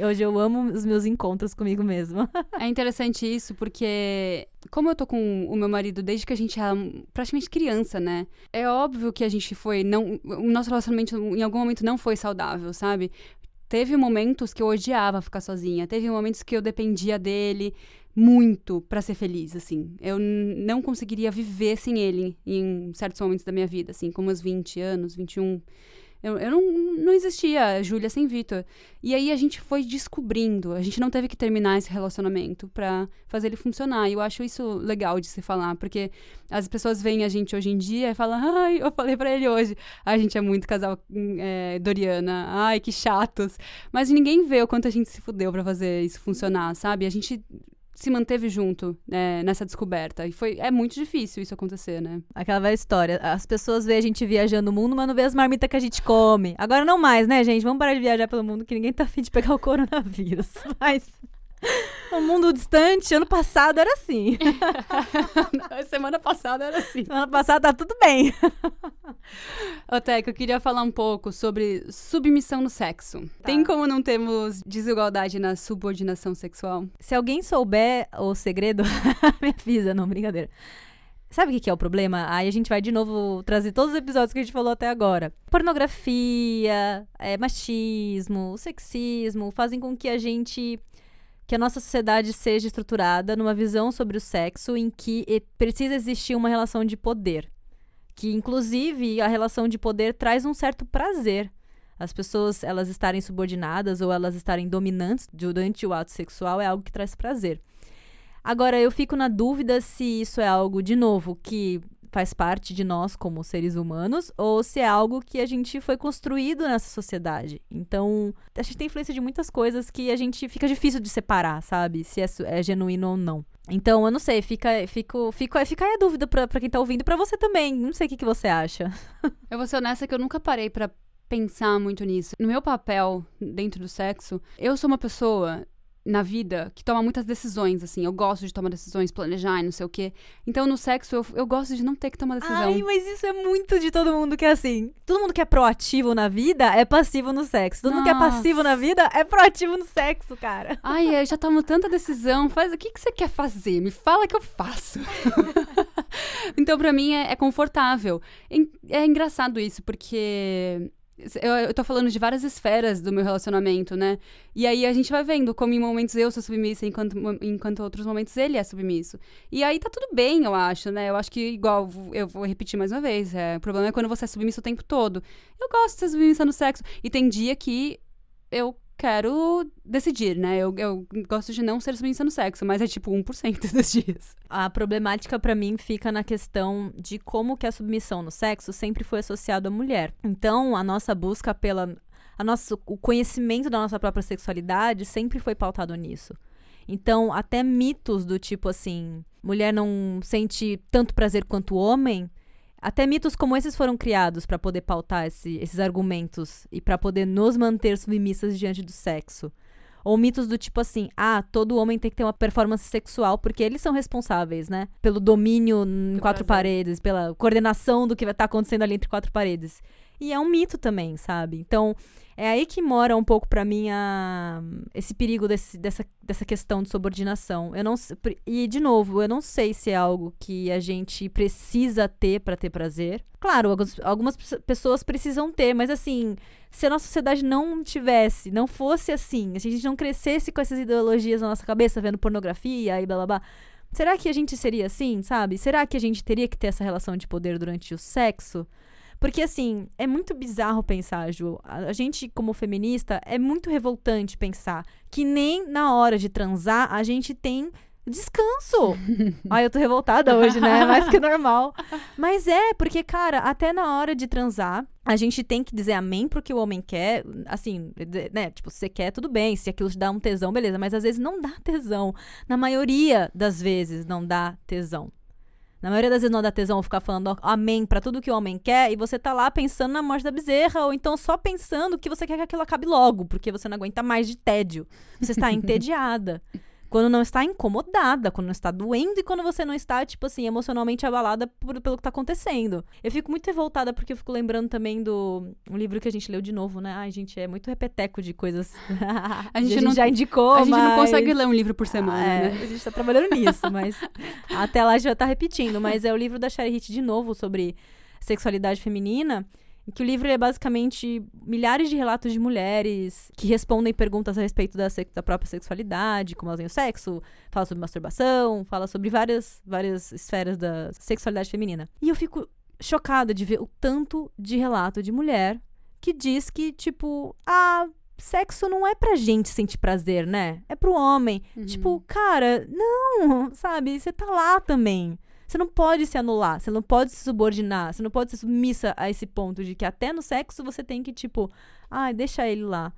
Hoje eu amo os meus encontros comigo mesma. É interessante isso, porque como eu tô com o meu marido desde que a gente era praticamente criança, né? É óbvio que a gente o nosso relacionamento em algum momento não foi saudável, sabe? Teve momentos que eu odiava ficar sozinha. Teve momentos que eu dependia dele muito pra ser feliz, assim. Eu não conseguiria viver sem ele em certos momentos da minha vida, assim, como os 20 anos, 21. Eu não existia Júlia sem Vitor. E aí a gente foi descobrindo. A gente não teve que terminar esse relacionamento pra fazer ele funcionar. E eu acho isso legal de se falar. Porque as pessoas veem a gente hoje em dia e falam... Ai, eu falei pra ele hoje. A gente é muito casal Doriana. Ai, que chatos. Mas ninguém vê o quanto a gente se fudeu pra fazer isso funcionar, sabe? A gente se manteve junto nessa descoberta. E é muito difícil isso acontecer, né? Aquela velha história. As pessoas veem a gente viajando o mundo, mas não vê as marmitas que a gente come. Agora não mais, né, gente? Vamos parar de viajar pelo mundo, que ninguém tá afim de pegar o coronavírus. Mas o mundo distante, ano passado era assim. Semana passada era assim. Semana passada tá tudo bem. Ô, Teca, eu queria falar um pouco sobre submissão no sexo. Tá. Tem como não termos desigualdade na subordinação sexual? Se alguém souber o segredo, me avisa, não, brincadeira. Sabe o que é o problema? Aí a gente vai de novo trazer todos os episódios que a gente falou até agora. Pornografia, machismo, sexismo, fazem com que a nossa sociedade seja estruturada numa visão sobre o sexo em que precisa existir uma relação de poder. Que, inclusive, a relação de poder traz um certo prazer. As pessoas, elas estarem subordinadas ou elas estarem dominantes durante o ato sexual é algo que traz prazer. Agora, eu fico na dúvida se isso é algo, de novo, que faz parte de nós como seres humanos ou se é algo que a gente foi construído nessa sociedade. Então, a gente tem influência de muitas coisas que a gente fica difícil de separar, sabe? Se é genuíno ou não. Então, eu não sei, fica aí a dúvida pra quem tá ouvindo, pra você também. Não sei o que você acha. Eu vou ser honesta que eu nunca parei pra pensar muito nisso. No meu papel dentro do sexo, eu sou uma pessoa na vida que toma muitas decisões, assim. Eu gosto de tomar decisões, planejar e não sei o quê. Então, no sexo, eu gosto de não ter que tomar decisão. Ai, mas isso é muito de todo mundo que é assim. Todo mundo que é proativo na vida é passivo no sexo. Todo mundo que é passivo na vida é proativo no sexo, cara. Ai, eu já tomo tanta decisão. O que você quer fazer? Me fala que eu faço. Então, pra mim, é confortável. É engraçado isso, porque... Eu tô falando de várias esferas do meu relacionamento, né? E aí a gente vai vendo como em momentos eu sou submissa, enquanto em outros momentos ele é submisso. E aí tá tudo bem, eu acho, né? Eu acho que, igual, eu vou repetir mais uma vez, o problema é quando você é submisso o tempo todo. Eu gosto de ser submissa no sexo. E tem dia que eu quero decidir, né? Eu gosto de não ser submissa no sexo, mas é tipo 1% dos dias. A problemática pra mim fica na questão de como que a submissão no sexo sempre foi associada à mulher. Então, a nossa busca o conhecimento da nossa própria sexualidade sempre foi pautado nisso. Então, até mitos do tipo assim, mulher não sente tanto prazer quanto o homem, até mitos como esses foram criados para poder pautar esses argumentos e para poder nos manter submissas diante do sexo. Ou mitos do tipo assim, todo homem tem que ter uma performance sexual porque eles são responsáveis, né? Pelo domínio em quatro paredes, pela coordenação do que vai estar acontecendo ali entre quatro paredes. E é um mito também, sabe? Então, é aí que mora um pouco pra mim esse perigo dessa questão de subordinação. E, de novo, eu não sei se é algo que a gente precisa ter pra ter prazer. Claro, algumas pessoas precisam ter, mas assim, se a nossa sociedade não fosse assim, se a gente não crescesse com essas ideologias na nossa cabeça, vendo pornografia e blá blá blá, será que a gente seria assim, sabe? Será que a gente teria que ter essa relação de poder durante o sexo? Porque, assim, é muito bizarro pensar, Ju. A gente, como feminista, é muito revoltante pensar que nem na hora de transar a gente tem descanso. Ai, eu tô revoltada hoje, né? Mais que normal. Mas porque, cara, até na hora de transar, a gente tem que dizer amém pro que o homem quer. Assim, né? Tipo, se você quer, tudo bem. Se aquilo te dá um tesão, beleza. Mas às vezes não dá tesão. Na maioria das vezes não dá tesão. Na maioria das vezes não dá tesão ficar falando amém pra tudo que o homem quer e você tá lá pensando na morte da bezerra ou então só pensando que você quer que aquilo acabe logo, porque você não aguenta mais de tédio. Você está entediada. Quando não está incomodada, quando não está doendo e quando você não está, tipo assim, emocionalmente abalada pelo que tá acontecendo. Eu fico muito revoltada porque eu fico lembrando também do um livro que a gente leu de novo, né? Ai, gente, é muito repeteco de coisas. A gente já indicou, a gente não consegue ler um livro por semana, né? A gente tá trabalhando nisso, mas até lá já tá repetindo. Mas é o livro da Shari Hitch de novo sobre sexualidade feminina. Que o livro é basicamente milhares de relatos de mulheres que respondem perguntas a respeito da própria sexualidade, como elas veem o sexo, fala sobre masturbação, fala sobre várias esferas da sexualidade feminina. E eu fico chocada de ver o tanto de relato de mulher que diz que, tipo, sexo não é pra gente sentir prazer, né? É pro homem. Tipo, cara, não, sabe? Você tá lá também. Você não pode se anular, você não pode se subordinar, você não pode ser submissa a esse ponto de que até no sexo você tem que, tipo, deixa ele lá.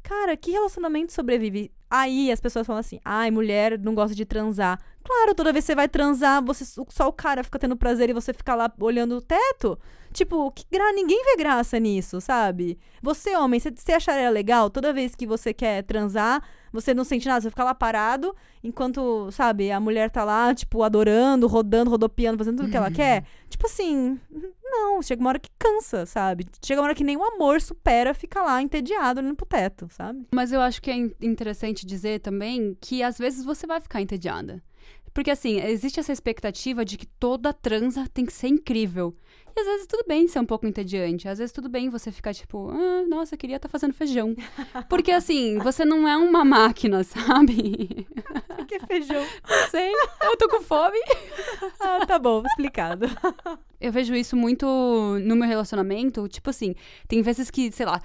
Cara, que relacionamento sobrevive? Aí as pessoas falam assim, mulher não gosta de transar. Claro, toda vez que você vai transar, só o cara fica tendo prazer e você fica lá olhando o teto. Tipo, ninguém vê graça nisso, sabe? Você, homem, você acharia legal? Toda vez que você quer transar, você não sente nada, você fica lá parado, enquanto, sabe, a mulher tá lá, tipo, adorando, rodando, rodopiando, fazendo tudo que ela quer. Tipo assim, não, chega uma hora que cansa, sabe? Chega uma hora que nem o amor supera, fica lá entediado olhando pro teto, sabe? Mas eu acho que é interessante dizer também que às vezes você vai ficar entediada. Porque, assim, existe essa expectativa de que toda transa tem que ser incrível. E às vezes tudo bem ser um pouco entediante. Às vezes tudo bem você ficar tipo, nossa, queria estar fazendo feijão. Porque, assim, você não é uma máquina, sabe? O que é feijão? Não sei, eu tô com fome. Tá bom, explicado. Eu vejo isso muito no meu relacionamento. Tipo assim, tem vezes que, sei lá,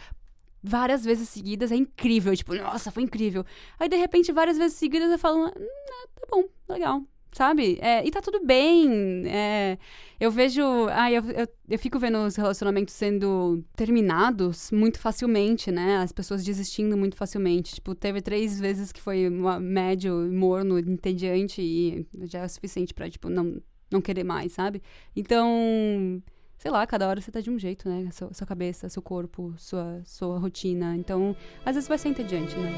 várias vezes seguidas é incrível. Tipo, nossa, foi incrível. Aí, de repente, várias vezes seguidas eu falo, tá bom, legal. Sabe? E tá tudo bem. Eu vejo... Eu fico vendo os relacionamentos sendo terminados muito facilmente, né? As pessoas desistindo muito facilmente. Tipo, teve 3 vezes que foi médio, morno, entediante e já é o suficiente pra, tipo, não querer mais, sabe? Então... Sei lá, cada hora você tá de um jeito, né? Sua cabeça, seu corpo, sua rotina. Então, às vezes vai ser entediante, né?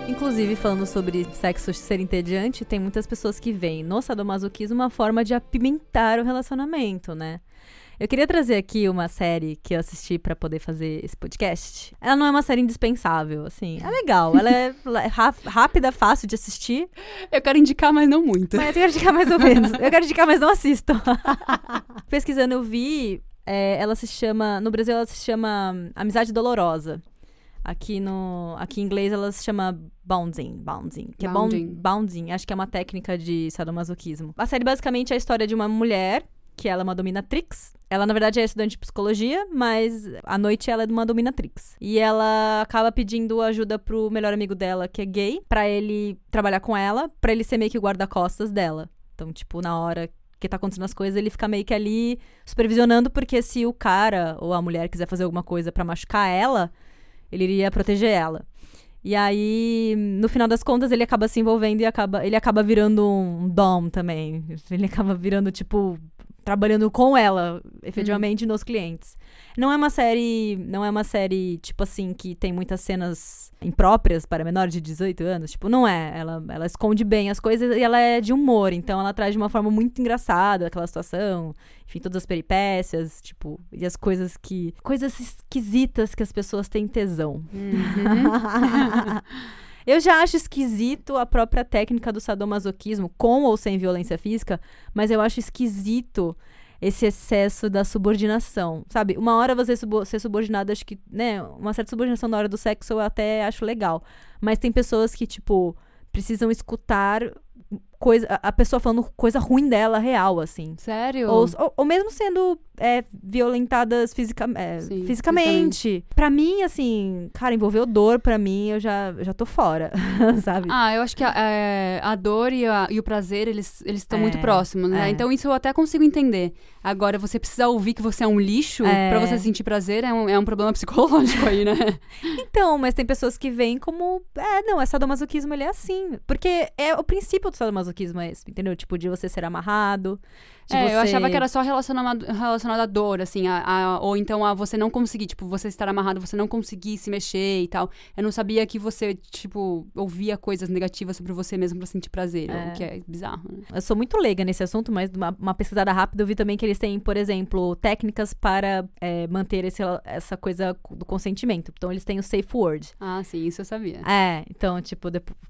Inclusive, falando sobre sexo ser entediante, tem muitas pessoas que veem no sadomasoquismo uma forma de apimentar o relacionamento, né? Eu queria trazer aqui uma série que eu assisti pra poder fazer esse podcast. Ela não é uma série indispensável, assim. É legal, ela é rápida, fácil de assistir. Eu quero indicar, mas não muito. Mas eu quero indicar mais ou menos. Eu quero indicar, mas não assisto. Pesquisando, eu vi... ela se chama... No Brasil, ela se chama Amizade Dolorosa. Aqui em inglês ela se chama Bounding, que Bounding. É bounding, acho que é uma técnica de sadomasoquismo. A série basicamente é a história de uma mulher, que ela é uma dominatrix. Ela, na verdade, é estudante de psicologia, mas à noite ela é uma dominatrix. E ela acaba pedindo ajuda pro melhor amigo dela, que é gay, pra ele trabalhar com ela, pra ele ser meio que o guarda-costas dela. Então, tipo, na hora que tá acontecendo as coisas, ele fica meio que ali supervisionando, porque se o cara ou a mulher quiser fazer alguma coisa pra machucar ela, ele iria proteger ela. E aí, no final das contas, ele acaba se envolvendo e ele acaba virando um dom também. Ele acaba virando, tipo, trabalhando com ela, efetivamente, nos clientes. Não é uma série, tipo assim, que tem muitas cenas impróprias para menores de 18 anos. Tipo, não é. Ela esconde bem as coisas e ela é de humor. Então, ela traz de uma forma muito engraçada aquela situação. Enfim, todas as peripécias, tipo, e as coisas esquisitas que as pessoas têm tesão. Eu já acho esquisito a própria técnica do sadomasoquismo, com ou sem violência física, mas eu acho esquisito esse excesso da subordinação, sabe? Uma hora você ser subordinado, acho que, né, uma certa subordinação na hora do sexo eu até acho legal, mas tem pessoas que, tipo, precisam escutar a pessoa falando coisa ruim dela, real, assim. Sério? Ou mesmo sendo violentadas fisicamente. Pra mim, assim, cara, envolveu dor, pra mim, eu já tô fora, sabe? Eu acho que a dor e o prazer, eles estão muito próximos, né? Então, isso eu até consigo entender. Agora, você precisa ouvir que você é um lixo pra você sentir prazer, é um problema psicológico aí, né? Então, mas tem pessoas que veem como, sadomasoquismo, ele é assim. Porque o princípio do sadomasoquismo é esse, entendeu? Tipo, de você ser amarrado. Eu achava que era só relacionado à dor, assim, ou então a você não conseguir, tipo, você estar amarrado, você não conseguir se mexer e tal. Eu não sabia que você, tipo, ouvia coisas negativas sobre você mesmo pra sentir prazer, o que é bizarro, né? Eu sou muito leiga nesse assunto, mas uma pesquisada rápida eu vi também que eles têm, por exemplo, técnicas para manter essa coisa do consentimento. Então, eles têm o safe word. Ah, sim, isso eu sabia. Então, tipo,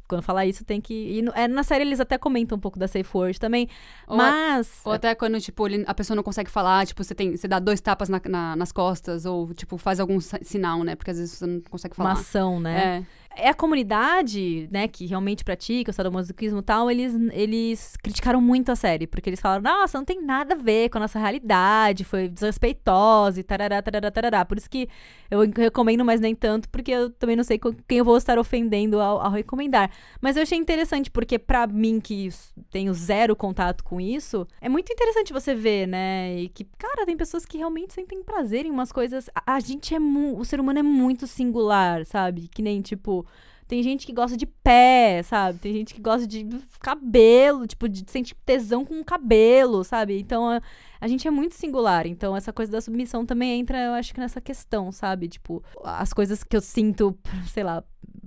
quando falar isso, tem que... E na série trailer eles até comentam um pouco da safe word também, mas... Ou até quando, tipo, a pessoa não consegue falar, tipo, você dá 2 tapas nas costas, ou, tipo, faz algum sinal, né? Porque às vezes você não consegue falar. Uma ação, né? É a comunidade, né, que realmente pratica o sadomasoquismo e tal, eles criticaram muito a série, porque eles falaram, nossa, não tem nada a ver com a nossa realidade, foi desrespeitosa e tarará, tarará, tarará. Por isso que eu recomendo, mas nem tanto, porque eu também não sei quem eu vou estar ofendendo ao recomendar. Mas eu achei interessante, porque pra mim, que tenho zero contato com isso, é muito interessante você ver, né, e que, cara, tem pessoas que realmente sentem prazer em umas coisas. A gente o ser humano é muito singular, sabe? Que nem, tipo... Tem gente que gosta de pé, sabe? Tem gente que gosta de cabelo, tipo, de sentir tesão com o cabelo, sabe? Então, a gente é muito singular. Então, essa coisa da submissão também entra, eu acho que nessa questão, sabe? Tipo, as coisas que eu sinto, sei lá,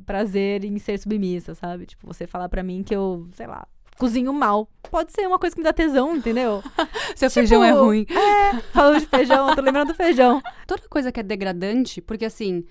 prazer em ser submissa, sabe? Tipo, você falar pra mim que eu, sei lá, cozinho mal. Pode ser uma coisa que me dá tesão, entendeu? Seu feijão é ruim. Falando de feijão, tô lembrando do feijão. Toda coisa que é degradante, porque assim...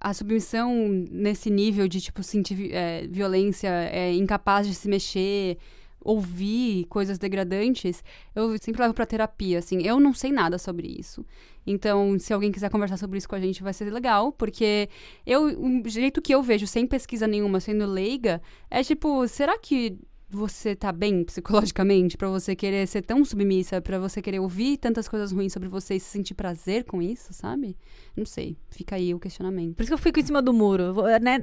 A submissão nesse nível de, tipo, sentir violência, incapaz de se mexer, ouvir coisas degradantes, eu sempre levo pra terapia, assim. Eu não sei nada sobre isso. Então, se alguém quiser conversar sobre isso com a gente, vai ser legal, porque o jeito que eu vejo, sem pesquisa nenhuma, sendo leiga, é tipo, será que você tá bem psicologicamente pra você querer ser tão submissa, pra você querer ouvir tantas coisas ruins sobre você e se sentir prazer com isso, sabe? Não sei. Fica aí o questionamento. Por isso que eu fico em cima do muro, né?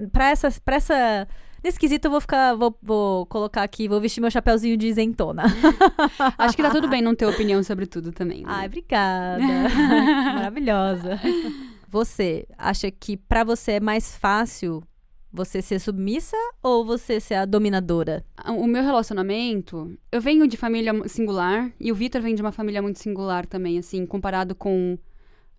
Nesse quesito eu vou colocar aqui, vou vestir meu chapéuzinho de isentona. Acho que tá tudo bem não ter opinião sobre tudo também, né? Ai, obrigada. Maravilhosa. Você acha que pra você é mais fácil você ser submissa ou você ser a dominadora? O meu relacionamento, eu venho de família singular e o Vitor vem de uma família muito singular também, assim, comparado com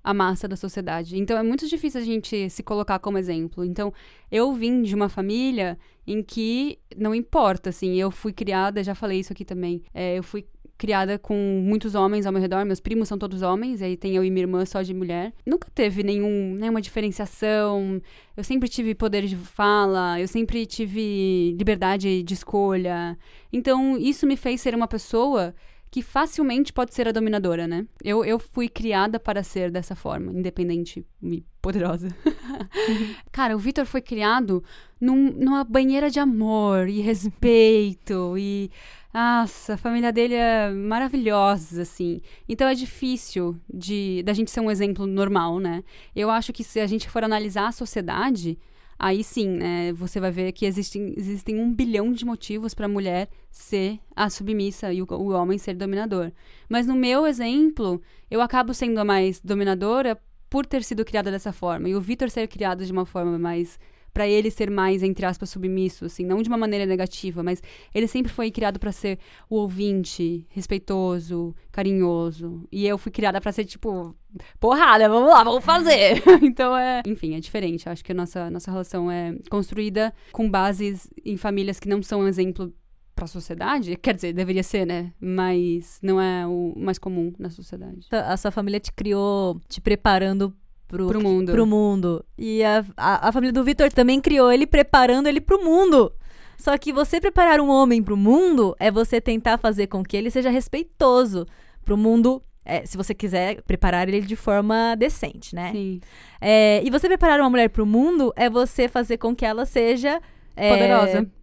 a massa da sociedade. Então, é muito difícil a gente se colocar como exemplo. Então, eu vim de uma família em que não importa, assim, eu fui criada, já falei isso aqui também, eu fui criada com muitos homens ao meu redor, meus primos são todos homens, aí tem eu e minha irmã só de mulher. Nunca teve nenhuma diferenciação, eu sempre tive poder de fala, eu sempre tive liberdade de escolha. Então, isso me fez ser uma pessoa que facilmente pode ser a dominadora, né? Eu fui criada para ser dessa forma, independente e poderosa. Cara, o Vitor foi criado numa banheira de amor e respeito e... Nossa, a família dele é maravilhosa, assim. Então é difícil da gente ser um exemplo normal, né? Eu acho que se a gente for analisar a sociedade, aí sim, né? Você vai ver que existem 1 bilhão de motivos para a mulher ser a submissa e o homem ser dominador. Mas no meu exemplo, eu acabo sendo a mais dominadora por ter sido criada dessa forma. E o Vitor ser criado de uma forma mais... Pra ele ser mais, entre aspas, submisso, assim, não de uma maneira negativa, mas ele sempre foi criado pra ser o ouvinte, respeitoso, carinhoso. E eu fui criada pra ser, tipo, porrada, vamos lá, vamos fazer. Então, enfim, é diferente. Acho que a nossa relação é construída com bases em famílias que não são um exemplo pra sociedade. Quer dizer, deveria ser, né? Mas não é o mais comum na sociedade. A sua família te criou te preparando pro mundo. Pro mundo. E a família do Vitor também criou ele preparando ele pro mundo. Só que você preparar um homem pro mundo é você tentar fazer com que ele seja respeitoso pro mundo, se você quiser preparar ele de forma decente, né? Sim. E você preparar uma mulher pro mundo é você fazer com que ela seja...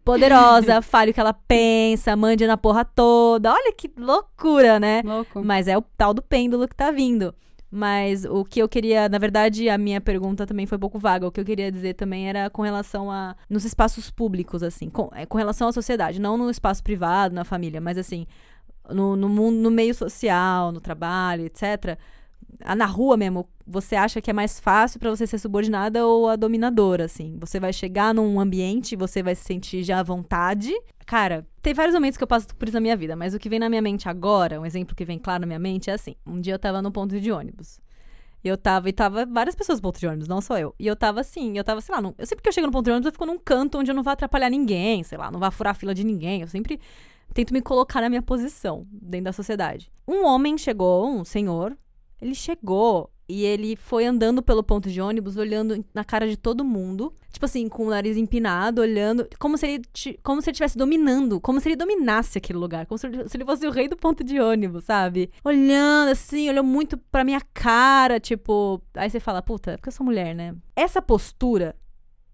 Poderosa, fale o que ela pensa, mande na porra toda. Olha que loucura, né? Louco. Mas é o tal do pêndulo que tá vindo. Mas o que eu queria... Na verdade, a minha pergunta também foi um pouco vaga. O que eu queria dizer também era com relação a... Nos espaços públicos, assim. Com relação à sociedade. Não no espaço privado, na família. Mas, assim, no mundo, no meio social, no trabalho, etc. Na rua mesmo, você acha que é mais fácil pra você ser subordinada ou a dominadora, assim? Você vai chegar num ambiente, você vai se sentir já à vontade. Cara, tem vários momentos que eu passo por isso na minha vida, mas o que vem na minha mente agora, um exemplo que vem claro na minha mente é assim. Um dia eu tava no ponto de ônibus. E tava várias pessoas no ponto de ônibus, não só eu. E eu tava assim, sei lá, eu sempre que eu chego no ponto de ônibus, eu fico num canto onde eu não vou atrapalhar ninguém, sei lá, não vou furar a fila de ninguém. Eu sempre tento me colocar na minha posição dentro da sociedade. Um homem chegou, um senhor, ele chegou e ele foi andando pelo ponto de ônibus, olhando na cara de todo mundo, tipo assim, com o nariz empinado, olhando, como se ele estivesse dominando, como se ele dominasse aquele lugar, como se ele fosse o rei do ponto de ônibus, sabe? Olhando assim, olhou muito pra minha cara, tipo, aí você fala, puta, é porque eu sou mulher, né? Essa postura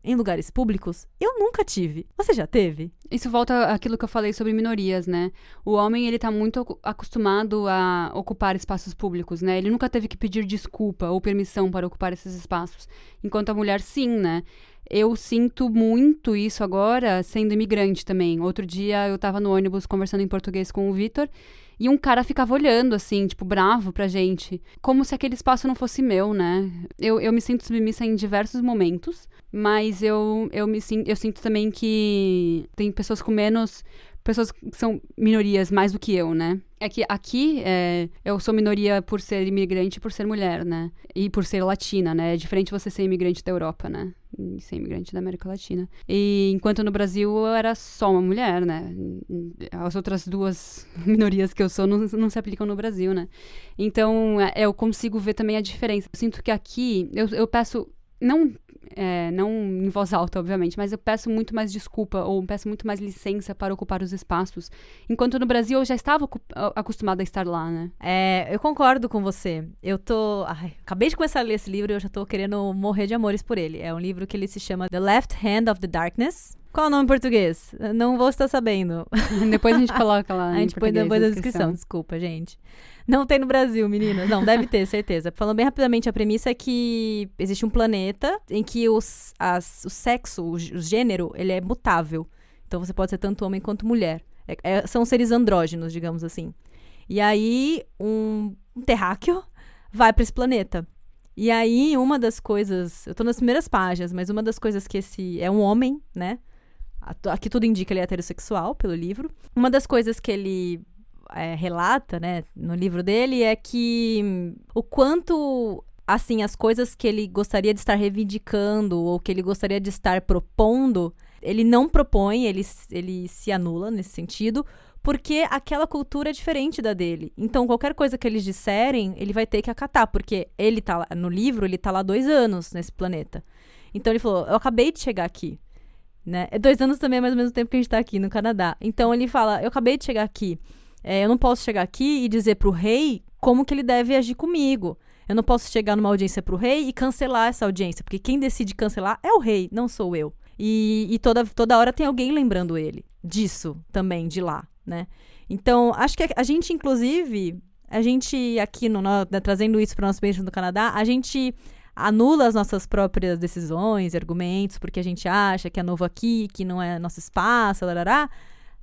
em lugares públicos, eu nunca tive. Você já teve? Isso volta àquilo que eu falei sobre minorias, né? O homem, ele tá muito acostumado a ocupar espaços públicos, né? Ele nunca teve que pedir desculpa ou permissão para ocupar esses espaços. Enquanto a mulher, sim, né? Eu sinto muito isso agora sendo imigrante também. Outro dia eu tava no ônibus conversando em português com o Vitor e um cara ficava olhando, assim, tipo, bravo pra gente. Como se aquele espaço não fosse meu, né? Eu me sinto submissa em diversos momentos, mas eu sinto também que tem pessoas com menos... Pessoas que são minorias mais do que eu, né? É que aqui eu sou minoria por ser imigrante e por ser mulher, né? E por ser latina, né? É diferente você ser imigrante da Europa, né? E ser imigrante da América Latina. E enquanto no Brasil eu era só uma mulher, né? As outras duas minorias que eu sou não se aplicam no Brasil, né? Então eu consigo ver também a diferença. Eu sinto que aqui eu peço... Não em voz alta, obviamente, mas eu peço muito mais desculpa ou peço muito mais licença para ocupar os espaços. Enquanto no Brasil eu já estava acostumada a estar lá, né? Eu concordo com você. Acabei de começar a ler esse livro e eu já tô querendo morrer de amores por ele. É um livro que ele se chama The Left Hand of the Darkness. Qual é o nome em português? Não vou estar sabendo. Depois a gente coloca lá. A gente põe depois na descrição. Desculpa, gente. Não tem no Brasil, meninas. Não, deve ter, certeza. Falando bem rapidamente, a premissa é que existe um planeta em que o sexo, o gênero, ele é mutável. Então você pode ser tanto homem quanto mulher. São seres andrógenos, digamos assim. E aí, um terráqueo vai para esse planeta. E aí, uma das coisas... Eu tô nas primeiras páginas, mas uma das coisas que esse... É um homem, né? Aqui tudo indica ele é heterossexual, pelo livro. Uma das coisas que ele relata, né, no livro dele, é que o quanto, assim, as coisas que ele gostaria de estar reivindicando ou que ele gostaria de estar propondo, ele não propõe, ele se anula nesse sentido, porque aquela cultura é diferente da dele. Então, qualquer coisa que eles disserem, ele vai ter que acatar, porque ele tá lá, no livro, ele tá lá 2 anos nesse planeta. Então, ele falou, eu acabei de chegar aqui. Né? 2 anos também é mais ou menos o tempo que a gente tá aqui no Canadá. Então, ele fala, eu acabei de chegar aqui. Eu não posso chegar aqui e dizer pro rei como que ele deve agir comigo. Eu não posso chegar numa audiência pro rei e cancelar essa audiência, porque quem decide cancelar é o rei, não sou eu. E toda hora tem alguém lembrando ele disso também, de lá, né? Então, acho que a gente, inclusive, aqui, trazendo isso para o nosso bem do Canadá, a gente anula as nossas próprias decisões, argumentos, porque a gente acha que é novo aqui, que não é nosso espaço, larará,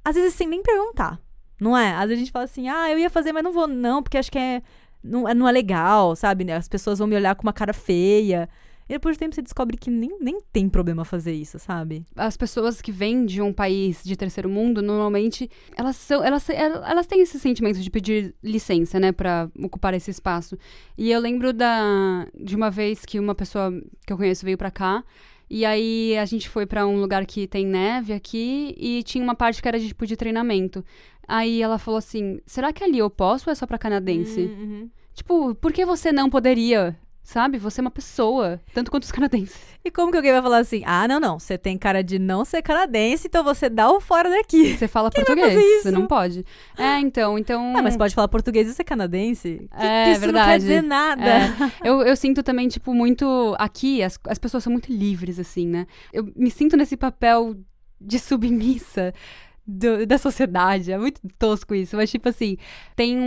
às vezes sem nem perguntar. Não é? Às vezes a gente fala assim, eu ia fazer, mas não vou não, porque acho que não é legal, sabe? As pessoas vão me olhar com uma cara feia. E depois do tempo você descobre que nem tem problema fazer isso, sabe? As pessoas que vêm de um país de terceiro mundo, normalmente, elas têm esse sentimento de pedir licença, né, pra ocupar esse espaço. E eu lembro de uma vez que uma pessoa que eu conheço veio pra cá, e aí a gente foi pra um lugar que tem neve aqui, e tinha uma parte que era de, tipo, de treinamento. Aí ela falou assim, será que ali eu posso ou é só pra canadense? Uhum. Tipo, por que você não poderia? Sabe? Você é uma pessoa, tanto quanto os canadenses. E como que alguém vai falar assim, não, você tem cara de não ser canadense, então você dá o fora daqui. Você fala português, você não pode. Então... mas pode falar português e ser canadense? Isso verdade. Não quer dizer nada. Eu sinto também, tipo, muito... Aqui, as pessoas são muito livres, assim, né? Eu me sinto nesse papel de submissa da sociedade. É muito tosco isso, mas, tipo assim, tem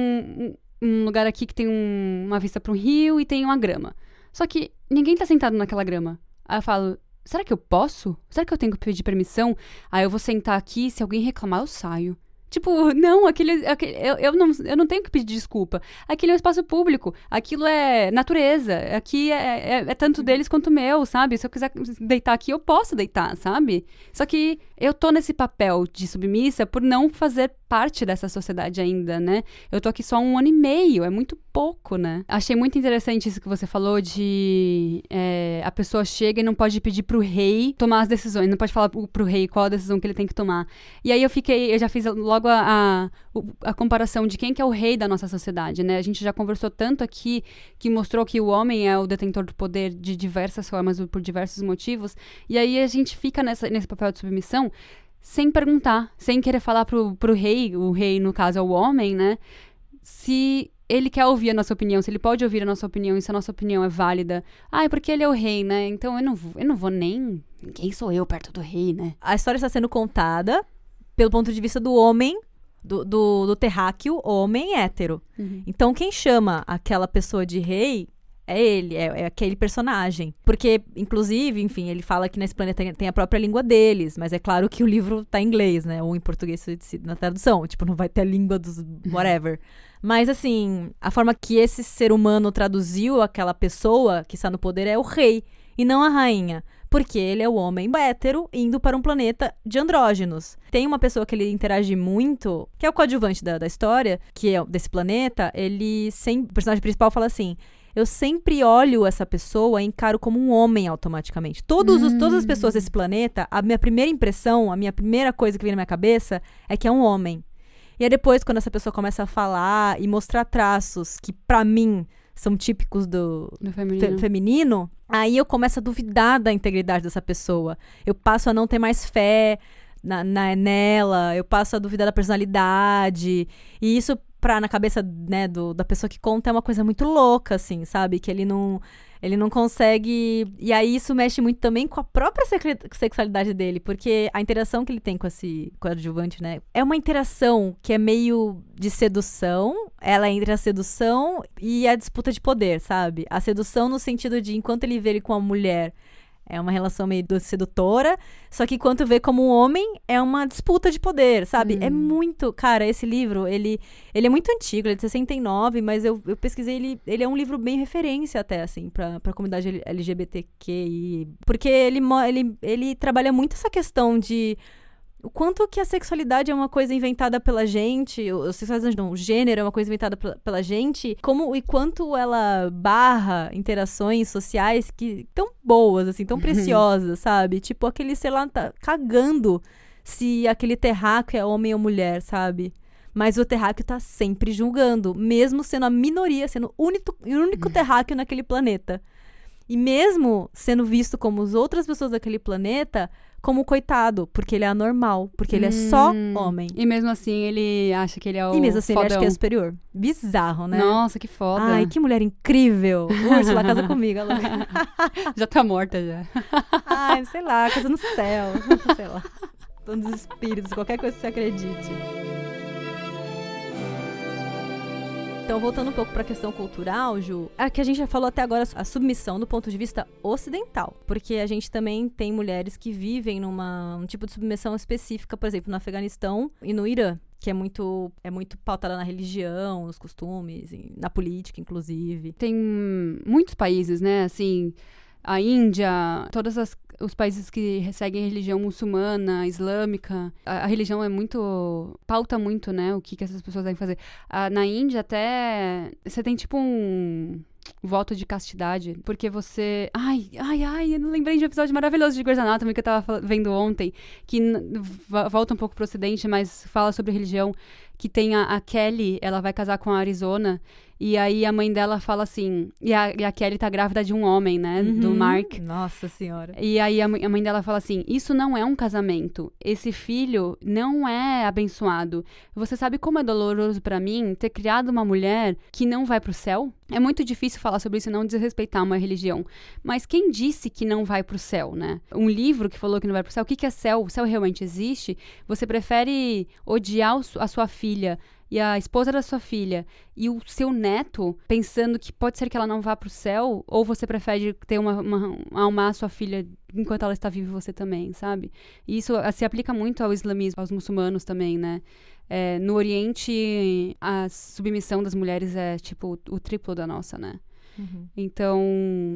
um lugar aqui que tem uma vista para um rio e tem uma grama. Só que ninguém tá sentado naquela grama. Aí eu falo, será que eu posso? Será que eu tenho que pedir permissão? Aí eu vou sentar aqui, se alguém reclamar, eu saio. Tipo, não, eu não tenho que pedir desculpa. Aquilo é um espaço público, aquilo é natureza, aqui é tanto deles quanto meu, sabe? Se eu quiser deitar aqui, eu posso deitar, sabe? Só que eu tô nesse papel de submissa por não fazer parte dessa sociedade ainda, né? Eu tô aqui só 1 ano e meio, é muito pouco, né? Achei muito interessante isso que você falou de a pessoa chega e não pode pedir pro rei tomar as decisões, não pode falar pro rei qual a decisão que ele tem que tomar. E aí eu já fiz logo logo a comparação de quem que é o rei da nossa sociedade, né? A gente já conversou tanto aqui que mostrou que o homem é o detentor do poder de diversas formas, por diversos motivos, e aí a gente fica nesse papel de submissão sem perguntar, sem querer falar pro rei, o rei no caso é o homem, né? Se ele quer ouvir a nossa opinião, se ele pode ouvir a nossa opinião e se a nossa opinião é válida. É porque ele é o rei, né? Então eu não vou nem... Quem sou eu perto do rei, né? A história está sendo contada pelo ponto de vista do homem, do terráqueo homem hétero. Uhum. Então quem chama aquela pessoa de rei é ele, é aquele personagem. Porque, inclusive, enfim, ele fala que nesse planeta tem a própria língua deles, mas é claro que o livro tá em inglês, né? Ou em português na tradução. Tipo, não vai ter a língua dos whatever. Mas, assim, a forma que esse ser humano traduziu aquela pessoa que está no poder é o rei, e não a rainha. Porque ele é o homem hétero indo para um planeta de andrógenos. Tem uma pessoa que ele interage muito, que é o coadjuvante da história, que é desse planeta, o personagem principal fala assim: eu sempre olho essa pessoa e encaro como um homem automaticamente. Todas as pessoas desse planeta, a minha primeira impressão, a minha primeira coisa que vem na minha cabeça é que é um homem. E aí depois, quando essa pessoa começa a falar e mostrar traços que, pra mim, são típicos do feminino, aí eu começo a duvidar da integridade dessa pessoa. Eu passo a não ter mais fé nela, eu passo a duvidar da personalidade. E isso, na cabeça, né, da pessoa que conta, é uma coisa muito louca, assim, sabe? Que ele não consegue... E aí isso mexe muito também com a própria sexualidade dele, porque a interação que ele tem com esse coadjuvante, né, é uma interação que é meio de sedução. Ela é entre a sedução e a disputa de poder, sabe? A sedução no sentido de, enquanto ele vê ele com a mulher, é uma relação meio sedutora, só que enquanto vê como um homem, é uma disputa de poder, sabe? É muito... Cara, esse livro, ele é muito antigo, ele é de 69, mas eu pesquisei, ele é um livro bem referência até, assim, pra comunidade LGBTQI. Porque ele trabalha muito essa questão de... O quanto que a sexualidade é uma coisa inventada pela gente, o gênero é uma coisa inventada pela gente, e quanto ela barra interações sociais que tão boas, assim, tão preciosas, sabe? Tipo, aquele, sei lá, tá cagando se aquele terráqueo é homem ou mulher, sabe? Mas o terráqueo tá sempre julgando, mesmo sendo a minoria, sendo o único terráqueo naquele planeta. E mesmo sendo visto como as outras pessoas daquele planeta... como coitado, porque ele é anormal, porque ele é só homem. E mesmo assim, ele acha que ele é o E mesmo assim, fodão. ele acha que é superior. Bizarro, né? Nossa, que foda. Ai, que mulher incrível. Úrsula, casa comigo. Ela... Já tá morta, já. Ai, sei lá, casa no céu. Sei lá. Tô nos espíritos, qualquer coisa que você acredite. Então, voltando um pouco para a questão cultural, Ju, é que a gente já falou até agora a submissão do ponto de vista ocidental. Porque a gente também tem mulheres que vivem um tipo de submissão específica, por exemplo, no Afeganistão e no Irã, que é muito pautada na religião, nos costumes, na política, inclusive. Tem muitos países, né, assim... A Índia, todos os países que seguem religião muçulmana, islâmica, a religião pauta muito, né, o que essas pessoas devem fazer. Na Índia até, você tem tipo um voto de castidade, porque você... Ai, eu não lembrei de um episódio maravilhoso de Grey's Anatomy que eu tava vendo ontem, que volta um pouco pro ocidente, mas fala sobre religião, que tem a Kelly, ela vai casar com a Arizona, e aí a mãe dela fala assim... E a Kelly tá grávida de um homem, né? Do Mark. Nossa senhora. E aí a mãe dela fala assim... Isso não é um casamento. Esse filho não é abençoado. Você sabe como é doloroso pra mim ter criado uma mulher que não vai pro céu? É muito difícil falar sobre isso e não desrespeitar uma religião. Mas quem disse que não vai pro céu, né? Um livro que falou que não vai pro céu. O que é céu? O céu realmente existe? Você prefere odiar a sua filha... e a esposa da sua filha e o seu neto, pensando que pode ser que ela não vá pro céu, ou você prefere ter amar a sua filha enquanto ela está viva e você também, sabe? E isso se aplica muito ao islamismo, aos muçulmanos também, né? No Oriente, a submissão das mulheres é, tipo, o triplo da nossa, né? Então,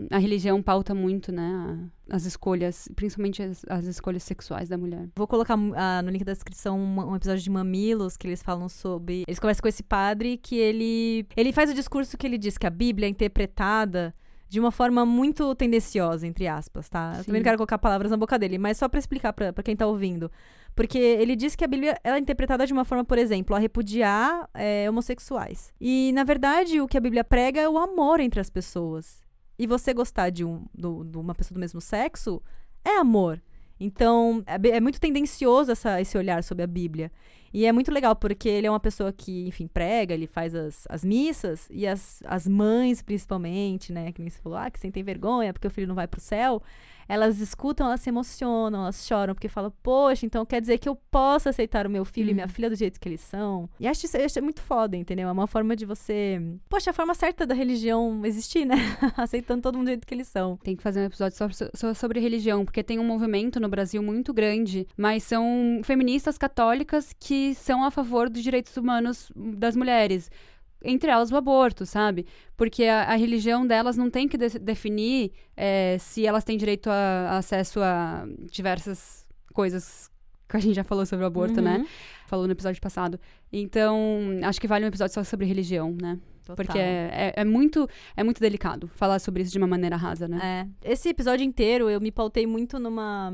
a religião pauta muito, né, as escolhas, principalmente as escolhas sexuais da mulher. Vou colocar no link da descrição um episódio de Mamilos, que eles falam sobre... Eles conversam com esse padre que ele faz o discurso que ele diz que a Bíblia é interpretada de uma forma muito tendenciosa, entre aspas, tá? Eu também não quero colocar palavras na boca dele, mas só pra explicar pra quem tá ouvindo. Porque ele diz que a Bíblia ela é interpretada de uma forma, por exemplo, a repudiar homossexuais. E, na verdade, o que a Bíblia prega é o amor entre as pessoas. E você gostar de uma pessoa do mesmo sexo é amor. Então, é muito tendencioso esse olhar sobre a Bíblia. E é muito legal, porque ele é uma pessoa que, enfim, prega, ele faz as missas, e as mães, principalmente, né, que nem você falou, que sentem vergonha porque o filho não vai pro céu, elas escutam, elas se emocionam, elas choram, porque falam, poxa, então quer dizer que eu posso aceitar o meu filho e minha filha do jeito que eles são. E acho isso muito foda, entendeu? É uma forma de você... Poxa, a forma certa da religião existir, né? Aceitando todo mundo do jeito que eles são. Tem que fazer um episódio só sobre religião, porque tem um movimento no Brasil muito grande, mas são feministas católicas que são a favor dos direitos humanos das mulheres. Entre elas o aborto, sabe? Porque a religião delas não tem que definir se elas têm direito a acesso a diversas coisas que a gente já falou sobre o aborto, né? Falou no episódio passado. Então, acho que vale um episódio só sobre religião, né? Total. Porque é muito delicado falar sobre isso de uma maneira rasa, né? Esse episódio inteiro eu me pautei muito numa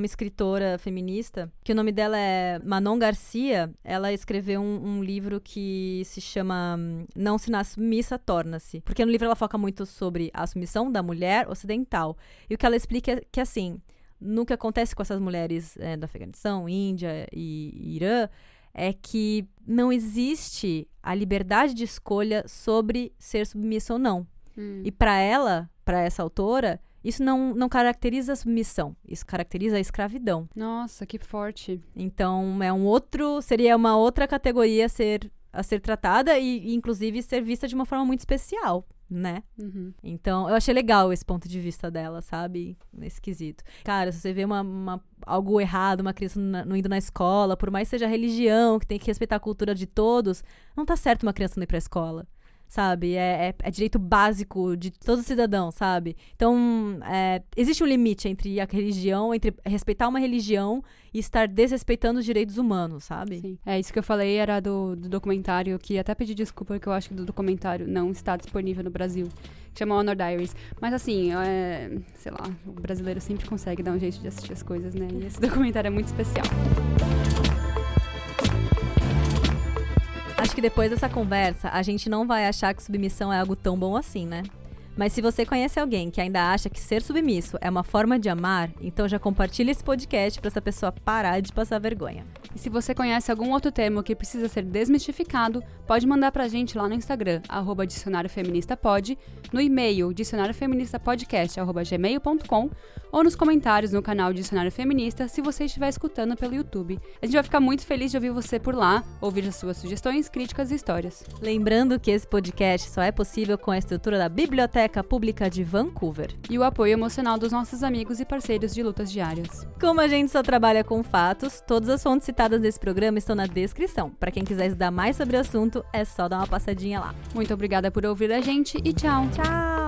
escritora feminista, que o nome dela é Manon Garcia. Ela escreveu um livro que se chama Não se nasce submissa, torna-se. Porque no livro ela foca muito sobre a submissão da mulher ocidental. E o que ela explica é que, assim, no que acontece com essas mulheres do Afeganistão, Índia e Irã, é que não existe a liberdade de escolha sobre ser submissa ou não. E para essa autora, isso não caracteriza a submissão, isso caracteriza a escravidão. Nossa, que forte. Então, seria uma outra categoria a ser tratada e, inclusive, ser vista de uma forma muito especial, né? Então, eu achei legal esse ponto de vista dela, sabe? Nesse quesito. Cara, se você vê algo errado, uma criança não indo na escola, por mais que seja religião, que tem que respeitar a cultura de todos, não tá certo uma criança não ir pra escola, sabe? É direito básico de todo cidadão, sabe? Então, existe um limite entre a religião, entre respeitar uma religião e estar desrespeitando os direitos humanos, sabe? Sim. Isso que eu falei era do documentário, que até pedi desculpa, porque eu acho que do documentário não está disponível no Brasil, que chama Honor Diaries. Mas assim, sei lá, o brasileiro sempre consegue dar um jeito de assistir as coisas, né? E esse documentário é muito especial. Acho que depois dessa conversa, a gente não vai achar que submissão é algo tão bom assim, né? Mas se você conhece alguém que ainda acha que ser submisso é uma forma de amar, então já compartilha esse podcast para essa pessoa parar de passar vergonha. E se você conhece algum outro termo que precisa ser desmistificado, pode mandar pra gente lá no Instagram, @dicionariofeministapod, no e-mail dicionariofeministapodcast@gmail.com ou nos comentários no canal Dicionário Feminista, se você estiver escutando pelo YouTube. A gente vai ficar muito feliz de ouvir você por lá, ouvir as suas sugestões, críticas e histórias. Lembrando que esse podcast só é possível com a estrutura da Biblioteca Pública de Vancouver e o apoio emocional dos nossos amigos e parceiros de lutas diárias. Como a gente só trabalha com fatos, todas as fontes citadas nesse programa estão na descrição. Para quem quiser estudar mais sobre o assunto, é só dar uma passadinha lá. Muito obrigada por ouvir a gente e tchau! Tchau!